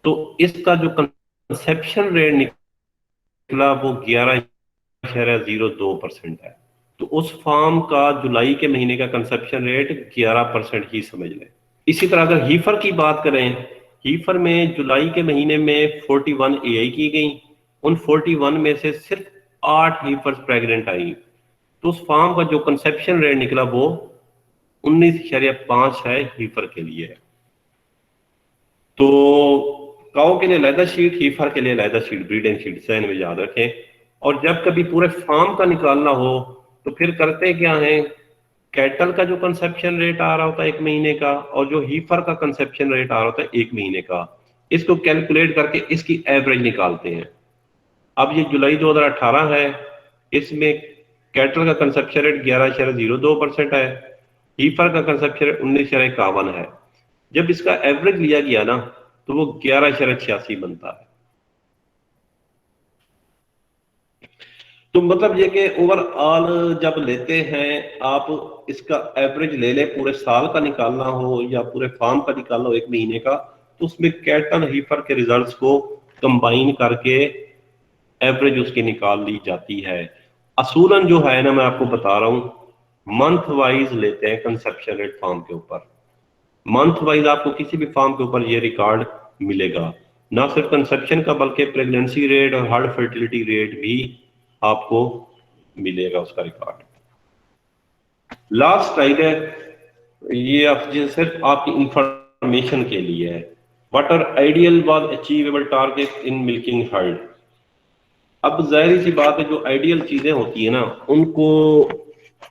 तो इसका जो कंसेप्शन रेट निकला वो 11.02% है। तो उस फार्म का जुलाई के महीने का कंसेप्शन रेट 11% ही समझ लें। इसी तरह अगर हीफर की बात करें, हीफर में जुलाई के महीने में 41 एआई की गई। उन 41 में से सिर्फ 8 हीफर प्रेग्नेंट आई। तो उस फार्म का जो कंसेप्शन रेट निकला वो 19.5 है हीफर के लिए। तो काऊ के लिए लैदर शीट, हीफर के लिए लैदर शीट, ब्रीडिंग शीट, सहन में याद रखें। और जब कभी पूरे फार्म का निकालना हो तो फिर करते क्या है, कैटल का जो कंसेप्शन रेट आ रहा होता है 1 महीने का, और जो हीफर का कंसेप्शन रेट आ रहा होता है 1 महीने का, इसको कैलकुलेट करके इसकी एवरेज निकालते हैं। अब ये जुलाई 2018 है, इसमें कैटल का कंसेप्शन रेट 11.02% है, हीफर का कंसेप्शन रेट 19.51 है। जब इसका एवरेज लिया गया ना, तो वो 11.86 बनता है। तो मतलब ये कि ओवरऑल जब लेते हैं आप, इसका एवरेज ले लें, पूरे साल का निकालना हो या पूरे फार्म का निकालना हो 1 महीने का, तो उसमें कैटल हीफर के रिजल्ट्स को कंबाइन करके एवरेज उसकी निकाल ली जाती है। असूलन जो है ना, मैं आपको बता रहा हूं, मंथ वाइज लेते हैं कंसेप्शन रेट फार्म के ऊपर। मंथ वाइज आपको किसी भी फार्म के ऊपर ये रिकॉर्ड मिलेगा। ना सिर्फ कंसेप्शन का बल्कि प्रेगनेंसी रेट और हार्ड फर्टिलिटी रेट भी आपको मिलेगा उसका रिकॉर्ड। लास्ट स्लाइड है, ये सिर्फ आपकी इंफॉर्मेशन के लिए है। What are ideal was achievable target in milking herd. अब जाहिर सी बात है, जो आइडियल चीजें होती है ना, उनको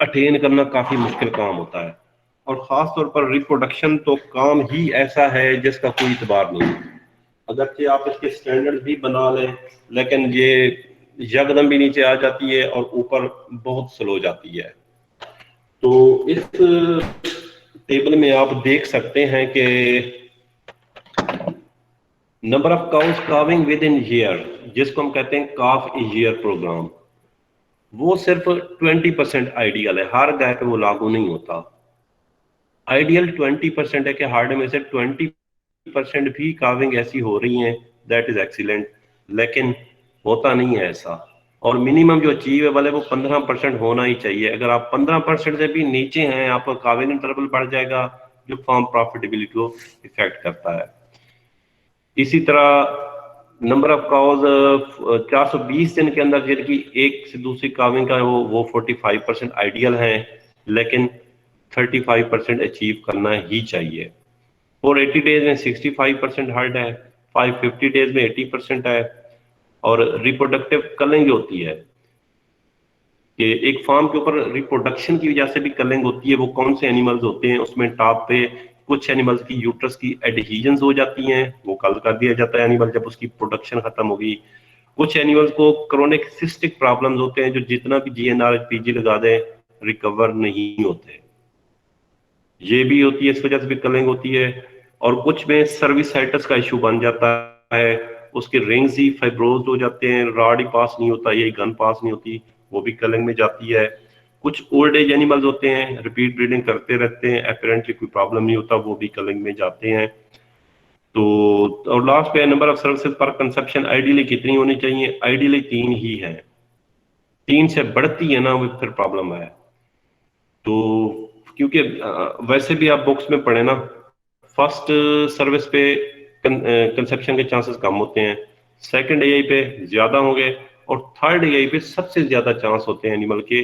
अटेन करना काफी मुश्किल काम होता है। और खास तौर पर रिप्रोडक्शन तो काम ही ऐसा है जिसका कोई इतबार नहीं। अगरचे आप इसके स्टैंडर्ड भी बना लें, लेकिन ये यकदम भी नीचे आ जाती है और ऊपर बहुत स्लो जाती है। तो इस टेबल में आप देख सकते हैं कि number of cows calving with in year, जिसको हम कहते हैं काफ ईयर प्रोग्राम, वो सिर्फ 20% आइडियल है। हर गाय पे वो लागू नहीं होता। आइडियल 20% है कि हार्ड में से 20% भी काविंग ऐसी हो रही हैं, दैट इज एक्सीलेंट। लेकिन होता नहीं है ऐसा। और मिनिमम जो अचीवेबल है वो 15% होना ही चाहिए। अगर आप 15% से भी नीचे हैं, आपका काविंग इंटरवल बढ़ जाएगा, जो फार्म प्रॉफिटेबिलिटी को इफेक्ट करता है। इसी तरह नंबर ऑफ काउज 420 दिन के अंदर जिनकी एक से दूसरी काविंग का वो 45% आइडियल है, लेकिन 35% अचीव करना ही चाहिए। 480 डेज में 65% हर्ड है, 550 डेज में 80% है। और रिप्रोडक्टिव कलिंग होती है कि एक फार्म के ऊपर रिप्रोडक्शन की वजह से भी कलिंग होती है। वो कौन से एनिमल्स होते हैं, उसमें टॉप पे कुछ एनिमल्स की यूट्रस की एडहीजन्स हो जाती हैं, वो कल कर दिया जाता है एनिमल जब उसकी प्रोडक्शन खत्म होगी। कुछ एनिमल्स को क्रोनिक सिस्टिक प्रॉब्लम्स होते हैं, जो जितना भी जीएनआर पीजी लगा दें रिकवर नहीं होते। ये भी होती है, इस वजह से भी कलिंग होती है। और कुछ में सर्विसाइटिस का इशू बन जाता है, उसके रिंग्स ही फाइब्रोज हो जाते हैं, रॉड ही पास नहीं होता, यही गन पास नहीं होती, वो भी कलिंग में जाती है। कुछ ओल्ड एज एनिमल्स होते हैं, रिपीट ब्रीडिंग करते रहते हैं, अपेरेंटली कोई प्रॉब्लम नहीं होता, वो भी कलिंग में जाते हैं। तो और लास्ट पे नंबर ऑफ सर्विसेज पर कंसेप्शन आइडियली कितनी होनी चाहिए, आइडियली 3 ही है। 3 से बढ़ती है ना, वो फिर प्रॉब्लम है। तो क्योंकि वैसे भी आप बुक्स में पढ़े ना, फर्स्ट सर्विस पे कंसेप्शन के चांसेस कम होते हैं, सेकंड एआई पे ज्यादा होंगे, और थर्ड एआई पे सबसे ज्यादा चांस होते हैं एनिमल के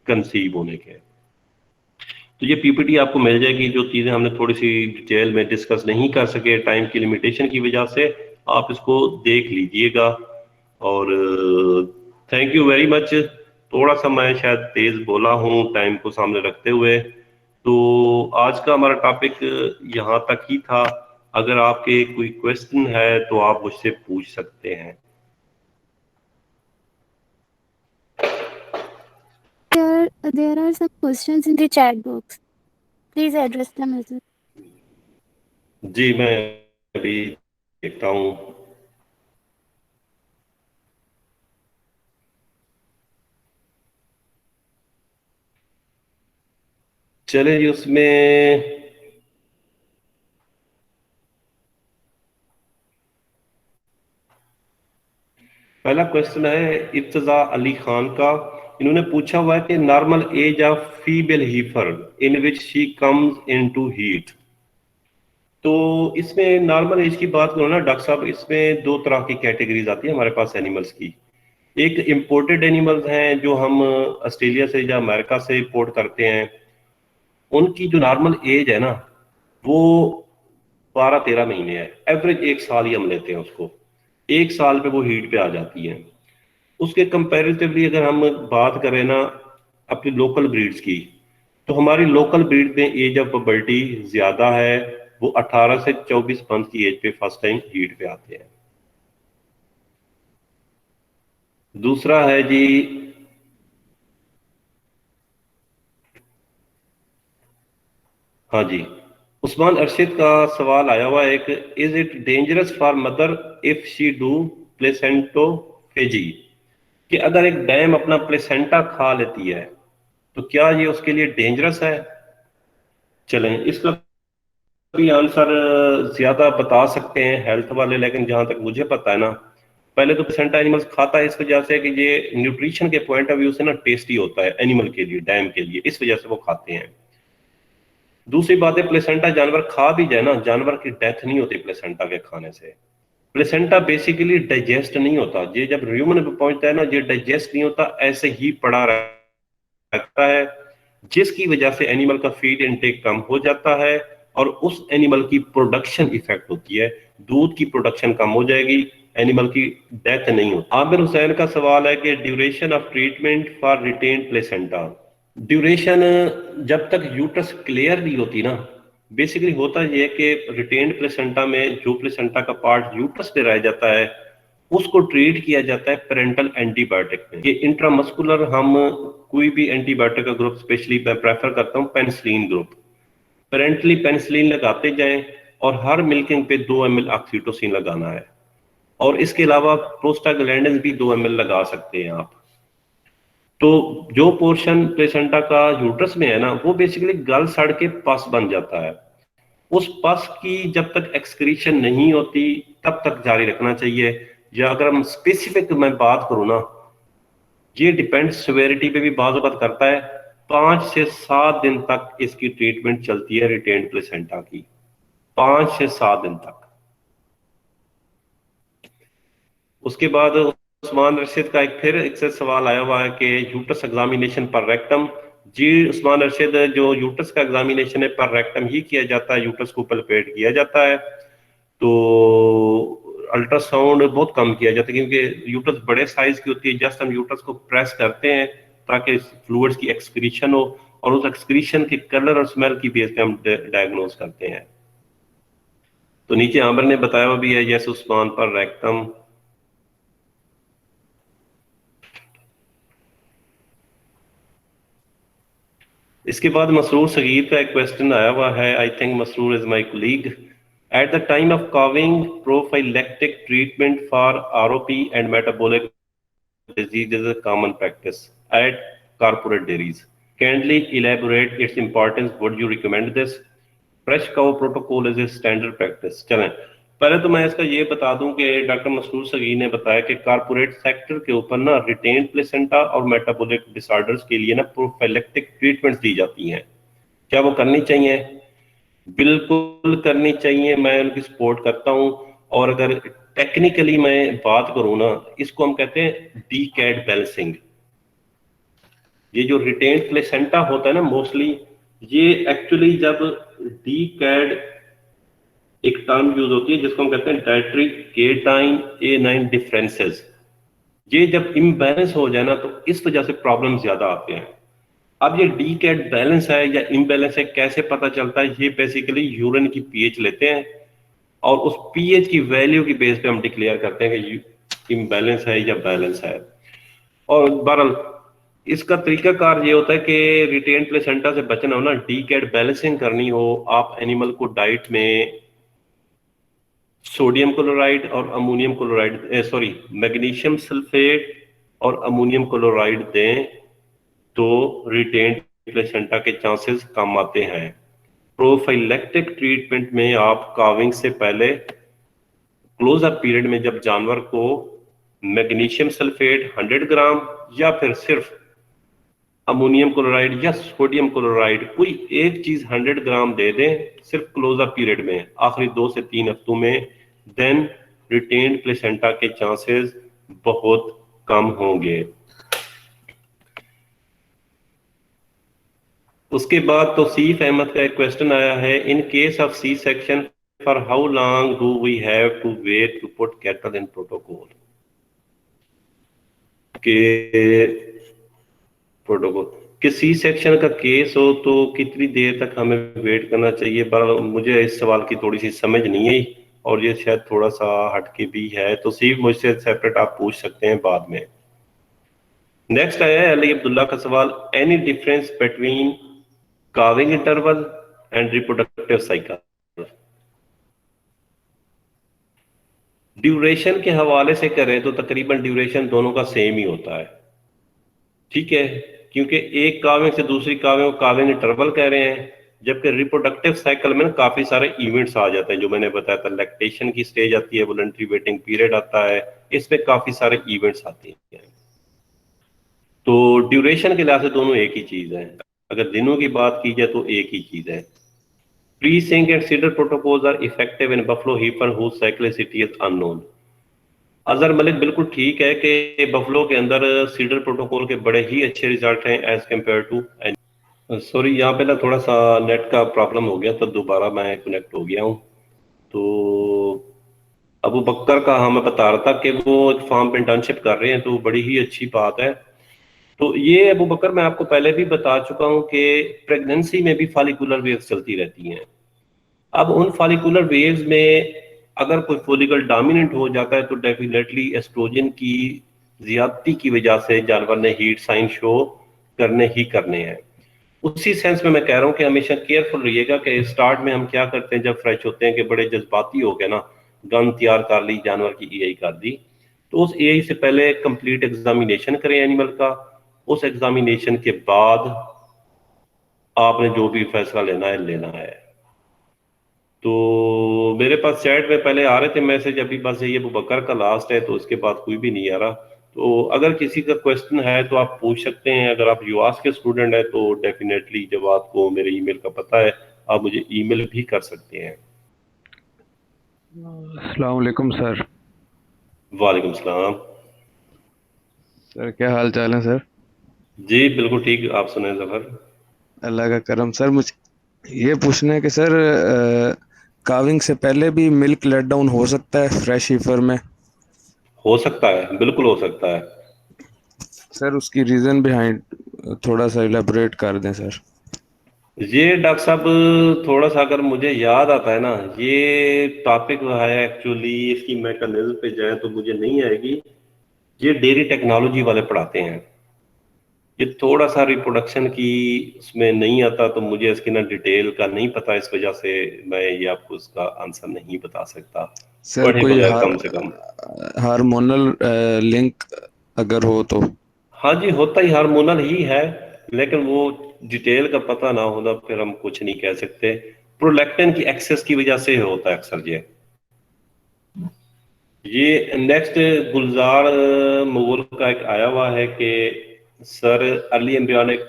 कंसीव होने के। तो ये पीपीटी आपको मिल जाएगी। जो चीजें हमने थोड़ी सी डिटेल में डिस्कस नहीं कर सके टाइम की लिमिटेशन की वजह से, आप इसको देख लीजिएगा। और थैंक यू वेरी मच। थोड़ा सा मैं शायद तेज बोला हूँ टाइम को सामने रखते हुए। तो आज का हमारा टॉपिक यहाँ तक ही था। अगर आपके कोई क्वेश्चन है तो आप मुझसे पूछ सकते हैं। There are some questions in the chat box. Please address them as well. जी, मैं अभी देखता हूँ। चले जी, उसमें पहला क्वेश्चन है इर्तजा अली खान का। इन्होंने पूछा हुआ है कि normal age of female heifer in which she comes into heat. तो इसमें नॉर्मल एज की बात करो ना डॉक्टर साहब, इसमें दो तरह की कैटेगरीज आती है हमारे पास एनिमल्स की। एक इम्पोर्टेड एनिमल्स हैं जो हम ऑस्ट्रेलिया से या अमेरिका से इम्पोर्ट करते हैं। उनकी जो नॉर्मल एज है ना, वो 12-13 महीने है। एवरेज 1 साल ही हम लेते हैं उसको। 1 साल पे वो हीट पे आ जाती है। उसके कंपैरेटिवली अगर हम बात करें ना अपनी लोकल ब्रीड्स की, तो हमारी लोकल ब्रीड में एज ऑफ बर्टी ज्यादा है। वो 18 से 24 मंथ की एज पे फर्स्ट टाइम हीट पे आते हैं। दूसरा है जी, हाँ जी, उस्मान अरशद का सवाल आया हुआ है एक, is it dangerous for mother if she do placentophagy, कि अगर एक डैम अपना प्लेसेंटा खा लेती है तो क्या ये उसके लिए डेंजरस है? चलें, इसका भी आंसर ज्यादा बता सकते हैं हेल्थ वाले, लेकिन जहां तक मुझे पता है ना, पहले तो प्लेसेंटा एनिमल्स खाता है इस वजह से कि ये न्यूट्रिशन के पॉइंट ऑफ व्यू से ना टेस्टी होता है एनिमल के लिए, डैम के लिए, इस वजह से वो खाते हैं। दूसरी बात है, प्लेसेंटा जानवर खा भी जाए ना, जानवर की डेथ नहीं होती प्लेसेंटा के खाने से। प्लेसेंटा बेसिकली डाइजेस्ट नहीं होता, ये जब ह्यूमन पे पहुंचता है ना, ये डाइजेस्ट नहीं होता, ऐसे ही पड़ा रहता है, जिसकी वजह से एनिमल का फीड इनटेक कम हो जाता है और उस एनिमल की प्रोडक्शन इफेक्ट होती है। दूध की प्रोडक्शन कम हो जाएगी, एनिमल की डेथ नहीं होती। आमिर हुसैन का सवाल है कि duration of treatment for retain placenta. Duration, जब तक यूट्रस क्लियर नहीं होती ना, बेसिकली होता यह है कि रिटेन्ड प्लेसेंटा में जो प्लेसेंटा का पार्ट यूट्रस पे रह जाता है उसको ट्रीट किया जाता है पेरेंटल एंटीबायोटिक में। ये इंट्रामस्कुलर, हम कोई भी एंटीबायोटिक का ग्रुप, स्पेशली मैं प्रेफर करता हूँ पेनिसिलिन ग्रुप, पेरेंटली पेनिसिलिन लगाते जाएं और हर मिल्किंग पे 2 ml ऑक्सीटोसिन लगाना है। और इसके अलावा प्रोस्टाग्लैंडिन भी 2 ml लगा सकते हैं आप। तो जो पोर्शन प्लेसेंटा का यूट्रस में है ना, वो बेसिकली गल सड़ के पस बन जाता है। उस पस की जब तक एक्सक्रीशन नहीं होती तब तक जारी रखना चाहिए। या अगर हम स्पेसिफिक मैं बात करूं ना, ये डिपेंड सिवेरिटी पे भी बात करता है। 5 से 7 दिन तक इसकी ट्रीटमेंट चलती है रिटेन्ड प्लेसेंटा की, 5 से 7 दिन तक। उसके बाद उस्मान रशीद का एक फिर एक से सवाल आया हुआ है कि यूट्रस एग्जामिनेशन पर रेक्टम। जी उस्मान रशीद, जो यूट्रस का एग्जामिनेशन है पर रेक्टम ही किया जाता है, यूट्रस को पलपेट किया जाता है। तो अल्ट्रासाउंड बहुत कम किया जाता है क्योंकि यूट्रस बड़े साइज की होती है। जस्ट हम यूट्रस को प्रेस करते हैं ताकि फ्लूइड्स की एक्सक्रीशन हो, और उस एक्सक्रीशन के कलर और स्मेल की बेस पे हम डायग्नोज करते हैं। तो नीचे आमिर ने बताया हुआ भी है, यस उस्मान पर रेक्टम। इसके बाद मसरूर सगीर का एक क्वेश्चन आया हुआ है, I think Masroor is my colleague. At the time of calving prophylactic treatment for ROP and metabolic disease is a common practice at corporate dairies. Kindly elaborate its importance. Would you recommend this? Fresh cow protocol is a standard practice. चलें, पहले तो मैं इसका ये बता दूं कि doctor Masroor Sagir ने बताया कि कारपोरेट सेक्टर के ऊपर ना रिटेन प्लेसेंटा और मेटाबॉलिक डिसऑर्डर्स के लिए ना प्रोफाइलेक्टिक ट्रीटमेंट्स दी जाती हैं। क्या वो करनी चाहिए? बिल्कुल करनी चाहिए, मैं उनकी सपोर्ट करता हूँ। और अगर टेक्निकली मैं बात करूँ ना, इसको हम कहते हैं डी कैड बैलेंसिंग। ये जो रिटेन्ड प्लेसेंटा होता है ना, मोस्टली ये एक्चुअली जब डी कैड एक टर्म यूज होती है जिसको हम कहते हैं डाइटरी केटाइन A9 डिफरेंसेस। ये जब इम्बैलेंस हो जाए ना, तो इस वजह से प्रॉब्लम ज्यादा आते हैं। अब ये डी कैट बैलेंस है या इम्बैलेंस है, कैसे पता चलता है? ये बेसिकली यूरिन की पीएच लेते हैं और उस पीएच की वैल्यू की बेस पे हम डिक्लेयर करते हैं कि इम्बैलेंस है या बैलेंस है। और बहरहाल इसका तरीकाकार ये होता है कि रिटेन प्लेसेंटा से बचना हो ना, डी कैट बैलेंसिंग करनी हो, आप एनिमल को डाइट में सोडियम क्लोराइड और ammonium chloride, sorry magnesium sulphate और अमोनियम क्लोराइड दें तो रिटेन प्लेसेंटा के चांसेस कम आते हैं। प्रोफाइलैक्टिक ट्रीटमेंट में आप काविंग से पहले क्लोज अप पीरियड में जब जानवर को मैग्नीशियम सल्फेट 100 ग्राम या फिर सिर्फ अमोनियम क्लोराइड या सोडियम क्लोराइड कोई एक चीज 100 ग्राम दे दें सिर्फ क्लोज अप पीरियड में आखिरी 2 से 3 हफ्तों में, देन रिटेन्ड प्लेसेंटा के चांसेस बहुत कम होंगे। उसके बाद तौसीफ अहमद का एक क्वेश्चन आया है, in case of C section for how long do we have to wait to put cattle in protocol कि सी सेक्शन का केस हो तो कितनी देर तक हमें वेट करना चाहिए। पर मुझे इस सवाल की थोड़ी सी समझ नहीं आई और ये शायद थोड़ा सा हटके भी है, तो सिर्फ मुझसे सेपरेट आप पूछ सकते हैं बाद में। नेक्स्ट आया है अली अब्दुल्ला का सवाल, any difference between calving interval and reproductive cycle. Duration के हवाले से करें तो तकरीबन ड्यूरेशन दोनों का सेम ही होता है, ठीक है, क्योंकि एक काविंग से दूसरी काविंग को काविंग इंटरवल कह रहे हैं, जबकि रिप्रोडक्टिव साइकिल में काफी सारे इवेंट्स आ जाते हैं। जो मैंने बताया था, लैक्टेशन की स्टेज आती है, वॉलंटरी वेटिंग पीरियड आता है, इसमें काफी सारे इवेंट्स आते हैं। तो ड्यूरेशन के लिहाज से दोनों एक ही चीज है। अगर दिनों की बात की जाए तो एक ही चीज है। Pre sync and CIDR protocols are effective in buffalo heifer whose cyclicity is unknown. Azhar Malik बिल्कुल ठीक है कि बफलो के अंदर सीडर प्रोटोकॉल के बड़े ही अच्छे रिजल्ट हैं एज कम्पेयर टू। सॉरी, यहाँ पे ना थोड़ा सा नेट का प्रॉब्लम हो गया तो दोबारा मैं कनेक्ट हो गया हूँ। तो अबू बकर का मैं बता रहा था कि वो एक फार्म पे इंटर्नशिप कर रहे हैं, तो बड़ी ही अच्छी बात है। तो ये अबू बकर मैं आपको पहले भी बता चुका हूँ कि प्रेगनेंसी में भी फॉलिकुलर वेव्स चलती रहती हैं। अब उन फॉलिकुलर वेव्स में अगर कोई फॉलिकल डोमिनेंट हो जाता है तो डेफिनेटली एस्ट्रोजन की ज्यादती की वजह से जानवर ने हीट साइन शो करने ही करने हैं। उसी सेंस में मैं कह रहा हूँ कि हमेशा केयरफुल रहिएगा कि स्टार्ट में हम क्या करते हैं, जब फ्रेश होते हैं कि बड़े जज्बाती हो गए ना, गन तैयार कर ली, जानवर की ईआई कर दी, तो उस ईआई से पहले कंप्लीट एग्जामिनेशन करें एनिमल का। उस एग्जामिनेशन के बाद आपने जो भी फैसला लेना है। तो मेरे पास चैट में पहले आ रहे थे मैसेज, अभी बस ये अबू बकर का लास्ट है तो उसके बाद कोई भी नहीं आ रहा। तो अगर किसी का क्वेश्चन है तो आप पूछ सकते हैं। अगर आप यूआस के स्टूडेंट हैं तो डेफिनेटली जब आपको मेरे ईमेल का पता है आप मुझे ईमेल भी कर सकते हैं। अस्सलाम वालेकुम सर। वालेकुम सलाम। सर क्या हाल चाल है सर? जी बिल्कुल ठीक, आप सुने जफर। अल्लाह का करम। सर मुझे ये पूछना है कि सर काविंग से पहले भी मिल्क लेट डाउन हो सकता है फ्रेश हीफर में? हो सकता है, बिल्कुल हो सकता है। सर उसकी रीज़न बिहाइंड थोड़ा सा इलेबोरेट कर दें सर। ये डॉक्टर साहब थोड़ा सा अगर मुझे याद आता है ना, ये टॉपिक है एक्चुअली, इसकी मैकेनिज्म पे जाए तो मुझे नहीं आएगी। ये डेयरी टेक्नोलॉजी वाले पढ़ाते हैं। ये थोड़ा सा रिप्रोडक्शन की उसमें नहीं आता, तो मुझे इसकी ना डिटेल का नहीं पता, इस वजह से मैं ये आपको इसका आंसर नहीं बता सकता सर पढ़े कोई बगैर, कम से कम। हार्मोनल लिंक अगर हो तो? हाँ जी, होता ही हार्मोनल ही है, लेकिन वो डिटेल का पता ना होना फिर हम कुछ नहीं कह सकते। प्रोलैक्टिन की एक्सेस की वजह से होता है अक्सर ये नेक्स्ट गुलजार मुगल का एक आया हुआ है कि सर अर्ली एम्ब्रियोनिक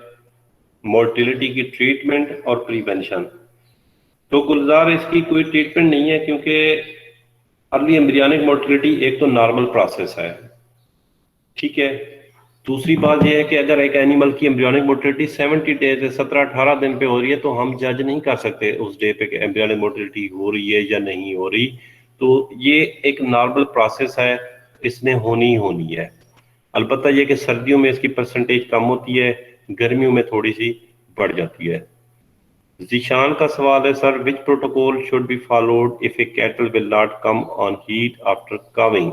मोर्टिलिटी की ट्रीटमेंट और प्रिवेंशन। तो गुलजार इसकी कोई ट्रीटमेंट नहीं है, क्योंकि अर्ली एम्ब्रियोनिक मोर्टिलिटी एक तो नॉर्मल प्रोसेस है, ठीक है। दूसरी बात यह है कि अगर एक एनिमल की एम्ब्रियोनिक मोर्टिलिटी 70 डेज 17-18 दिन पे हो रही है तो हम जज नहीं कर सकते उस डे पे कि एम्ब्रियोनिक मोर्टिलिटी हो रही है या नहीं हो रही। तो ये एक नॉर्मल प्रोसेस है, इसने होनी ही होनी है। अलबत्ता ये कि सर्दियों में इसकी परसेंटेज कम होती है, गर्मियों में थोड़ी सी बढ़ जाती है। जिशान का सवाल है, sir which protocol should be followed if A cattle will not come on heat after calving.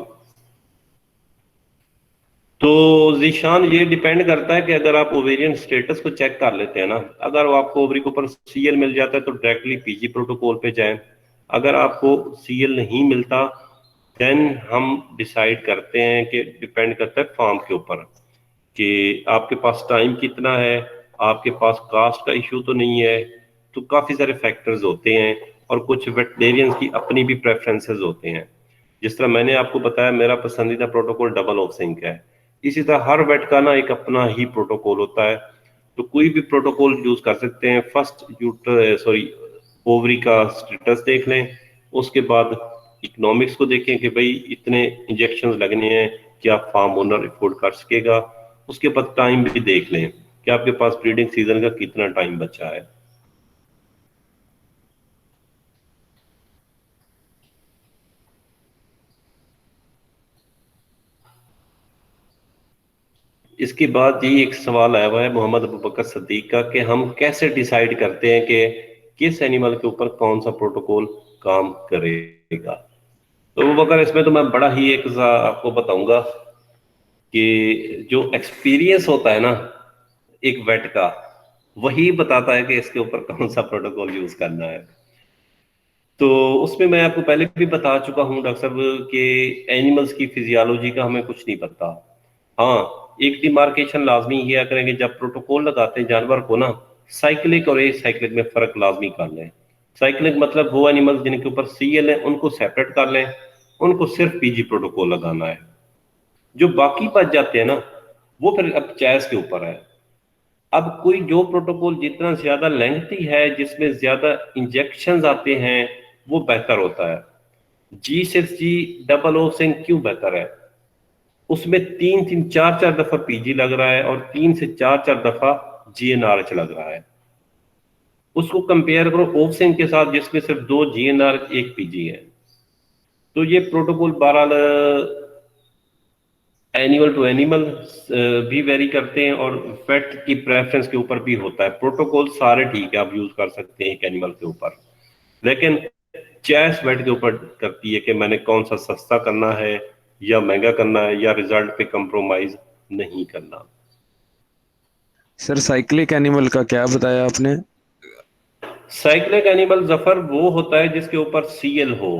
तो जीशान ये डिपेंड करता है कि अगर आप ओवेरियन स्टेटस को चेक कर लेते हैं ना, अगर वो आपको ओवरी के ऊपर सीएल मिल जाता है तो डायरेक्टली पीजी प्रोटोकॉल पे जाएं। अगर आपको सीएल नहीं मिलता देन हम डिसाइड करते हैं कि डिपेंड करता है फॉर्म के ऊपर कि आपके पास टाइम कितना है आपके पास कास्ट का इशू तो नहीं है, तो काफी सारे फैक्टर्स होते हैं और कुछ वेटनेरियंस की अपनी भी प्रेफरेंसेस होते हैं। जिस तरह मैंने आपको बताया मेरा पसंदीदा प्रोटोकॉल डबल ऑफ सिंक है, इसी तरह हर वेट का ना एक अपना ही प्रोटोकॉल होता है, तो कोई भी प्रोटोकॉल यूज कर सकते हैं। फर्स्ट ओवरी का स्टेटस देख लें, उसके बाद इकोनॉमिक्स को देखें कि भाई इतने इंजेक्शन लगने हैं, क्या फार्म ओनर अफोर्ड कर सकेगा। उसके बाद टाइम भी देख लें कि आपके पास ब्रीडिंग सीजन का कितना टाइम बचा है। इसके बाद ये एक सवाल आया हुआ है मोहम्मद अबू बकर सदीक का कि हम कैसे डिसाइड करते हैं कि किस एनिमल के ऊपर कौन सा प्रोटोकॉल काम करेगा। तो अबू बकर, इसमें तो मैं बड़ा ही एक आपको बताऊंगा कि जो एक्सपीरियंस होता है ना एक वेट का, वही बताता है कि इसके ऊपर कौन सा प्रोटोकॉल यूज करना है। तो उसमें मैं आपको पहले भी बता चुका हूँ डॉक्टर साहब कि एनिमल्स की फिजियोलॉजी का हमें कुछ नहीं पता। हाँ, एक डिमार्केशन लाजमी किया करेंगे जब प्रोटोकॉल लगाते हैं जानवर को ना, साइक्लिक और ए साइक्लिक में फर्क लाजमी कर लें। साइक्लिक मतलब वो एनिमल्स जिनके ऊपर सीएल है उनको सेपरेट कर लें, उनको सिर्फ पीजी प्रोटोकॉल लगाना है। जो बाकी बच जाते हैं ना, वो फिर अब चॉइस के ऊपर है। अब कोई जो प्रोटोकॉल जितना ज्यादा लेंथी है, जिसमें ज्यादा इंजेक्शन आते हैं, वो बेहतर होता है। G6G डबल ओ सिंक क्यों बेहतर है? उसमें 3-3 4-4 दफा पीजी लग रहा है और 3 से 4 दफा जीएनआरएच लग रहा है। उसको कंपेयर करो ओफ सिंक के साथ जिसमें सिर्फ 2 जीएनआर 1 पीजी है। तो ये प्रोटोकॉल बहरहाल एनिमल टू एनिमल भी वेरी करते हैं और वेट की प्रेफरेंस के ऊपर भी होता है। प्रोटोकॉल सारे ठीक है, आप यूज कर सकते हैं एक एनिमल के ऊपर, लेकिन चॉइस वेट के ऊपर करती है कि मैंने कौन सा सस्ता करना है या महंगा करना है या रिजल्ट पे कंप्रोमाइज नहीं करना। सर साइक्लिक एनिमल का क्या बताया आपने? साइक्लिक एनिमल जफर वो होता है जिसके ऊपर सीएल हो,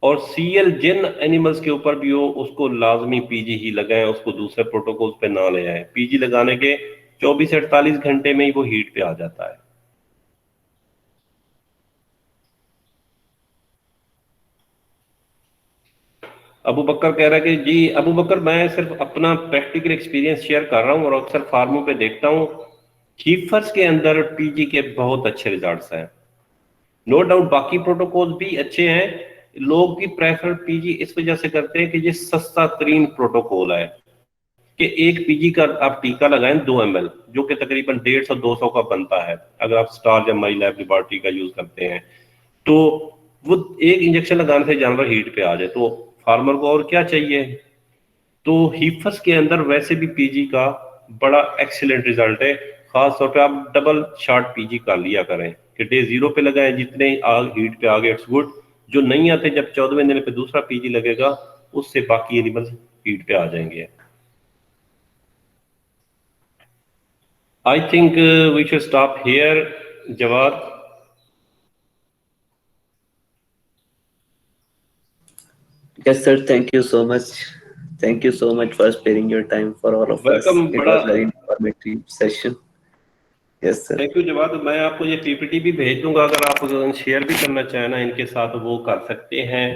और सीएल जिन एनिमल्स के ऊपर भी हो उसको लाजमी पीजी ही लगाएं, उसको दूसरे प्रोटोकॉल्स पे ना ले आए। पीजी लगाने के 24 से 48 घंटे में ही वो हीट पे आ जाता है। अबू बकर कह रहा है कि जी अबू बकर, मैं सिर्फ अपना प्रैक्टिकल एक्सपीरियंस शेयर कर रहा हूँ और अक्सर फार्मों पे देखता हूँ कीफर्स के अंदर पीजी के बहुत अच्छे रिजल्ट्स हैं। नो डाउट बाकी प्रोटोकॉल भी अच्छे हैं, लोग भी प्रेफर पीजी इस वजह से करते हैं कि ये सस्ता तरीन प्रोटोकॉल है कि एक पीजी का आप टीका लगाएं 2 ml, जो कि तकरीबन 150-200 का बनता है। अगर आप स्टार या माई लैब लेबोरेटरी का यूज करते हैं तो वो एक इंजेक्शन लगाने से जानवर हीट पे आ जाए, तो फार्मर को और क्या चाहिए। तो हीफस के अंदर वैसे भी पीजी का बड़ा एक्सीलेंट रिजल्ट है। खास तौर पे आप डबल शॉट पीजी कर लिया करें कि डे 0 पे लगाएं, जितने आग हीट पे आ गए इट्स गुड। जो नहीं आते, जब 14वें दिन पे दूसरा पीजी लगेगा, उससे बाकी एनिमल्स हीट पे आ जाएंगे। I think we should stop here. जवाब। Yes, sir. Thank you so much. Thank you so much for sparing your time for all of us. Welcome. It बड़ा was very informative session. Yes, sir. Thank you जवाब। मैं आपको ये PPT भी भेज दूंगा, अगर आप शेयर भी करना चाहें ना इनके साथ वो कर सकते हैं,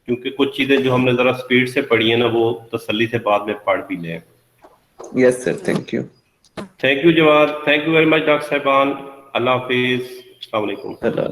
क्योंकि कुछ चीजें जो हमने जरा स्पीड से पढ़ी है ना वो तसल्ली से बाद में पढ़ भी लें। Yes, sir. Thank you. Thank you जवाब। Thank you very much doctor साहिबान। अल्लाह हाफिज। अस्सलाम वालेकुम। Allah.